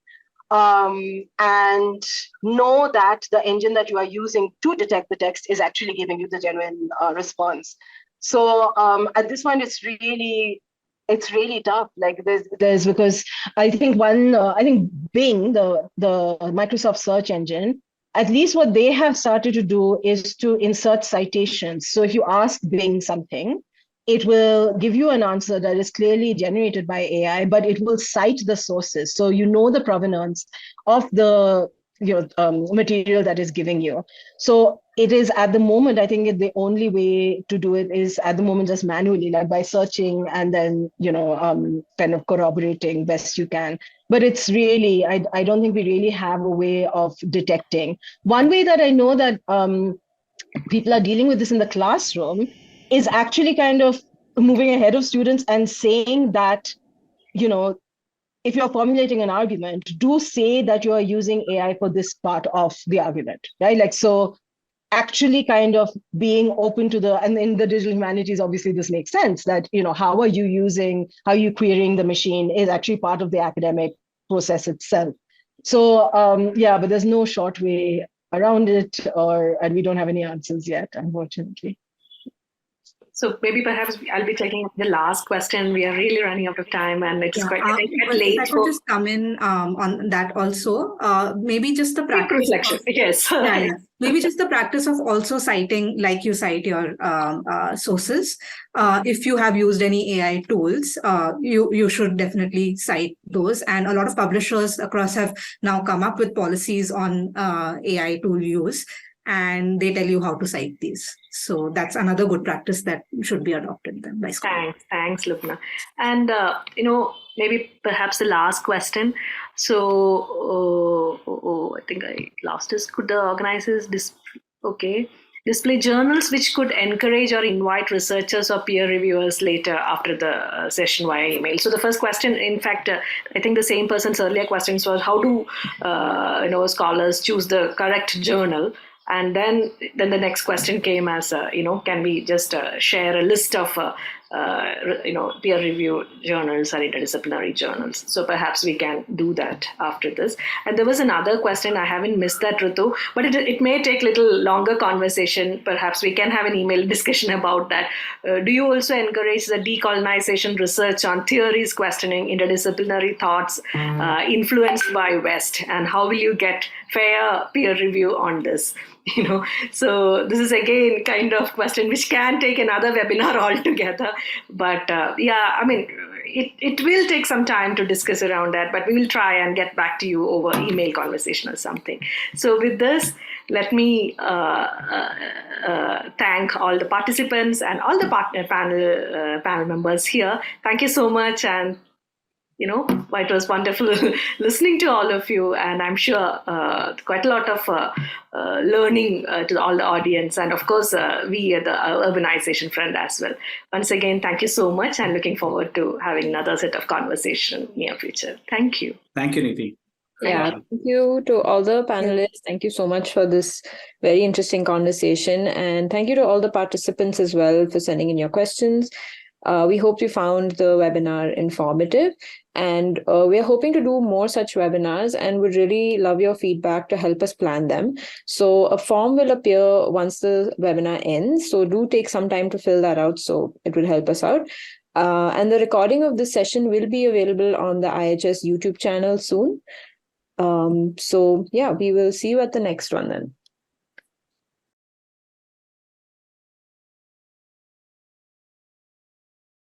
and know that the engine that you are using to detect the text is actually giving you the genuine response. So at this point, it's really tough. Like there's because I think Bing, the Microsoft search engine, at least what they have started to do is to insert citations. So if you ask Bing something, it will give you an answer that is clearly generated by AI, but it will cite the sources. So you know the provenance of the material that is giving you. So it is at the moment, I think the only way to do it is at the moment just manually, like by searching and then, kind of corroborating best you can. But it's really, I don't think we really have a way of detecting. One way that I know that people are dealing with this in the classroom is actually kind of moving ahead of students and saying that, if you're formulating an argument, do say that you are using AI for this part of the argument, right? Like, so actually kind of being open to and in the digital humanities, obviously this makes sense that, how are you querying the machine is actually part of the academic process itself. So, but there's no short way around it and we don't have any answers yet, unfortunately. So maybe perhaps I'll be taking the last question. We are really running out of time and it's quite late. If I could just come in on that also, maybe just the practice. Reflection, yes. Yeah. Maybe just the practice of also citing, like you cite your sources. If you have used any AI tools, you should definitely cite those. And a lot of publishers across have now come up with policies on AI tool use, and they tell you how to cite these. So that's another good practice that should be adopted then by schools. Thanks, Lubna. And, maybe perhaps the last question. So, I think I lost this. Could the organizers display journals which could encourage or invite researchers or peer reviewers later after the session via email? So the first question, in fact, I think the same person's earlier questions was how do scholars choose the correct journal? And then the next question came as, can we just share a list of, peer review journals or interdisciplinary journals? So perhaps we can do that after this. And there was another question, I haven't missed that, Ritu, but it may take a little longer conversation. Perhaps we can have an email discussion about that. Do you also encourage the decolonization research on theories questioning interdisciplinary thoughts influenced by West? And how will you get fair peer review on this? So this is again kind of question which can take another webinar altogether. But it will take some time to discuss around that, but we will try and get back to you over email conversation or something. So with this, let me thank all the participants and all the panel members here. Thank you so much, and it was wonderful listening to all of you, and I'm sure quite a lot of learning to all the audience, and of course we at the urbanization front as well. Once again, thank you so much, and looking forward to having another set of conversation near future. Thank you. Thank you, Niti. Yeah, thank you to all the panelists. Thank you so much for this very interesting conversation. And thank you to all the participants as well for sending in your questions. We hope you found the webinar informative, and we are hoping to do more such webinars and would really love your feedback to help us plan them. So a form will appear once the webinar ends. So do take some time to fill that out, so it will help us out. And the recording of this session will be available on the IIHS YouTube channel soon. So yeah, we will see you at the next one then.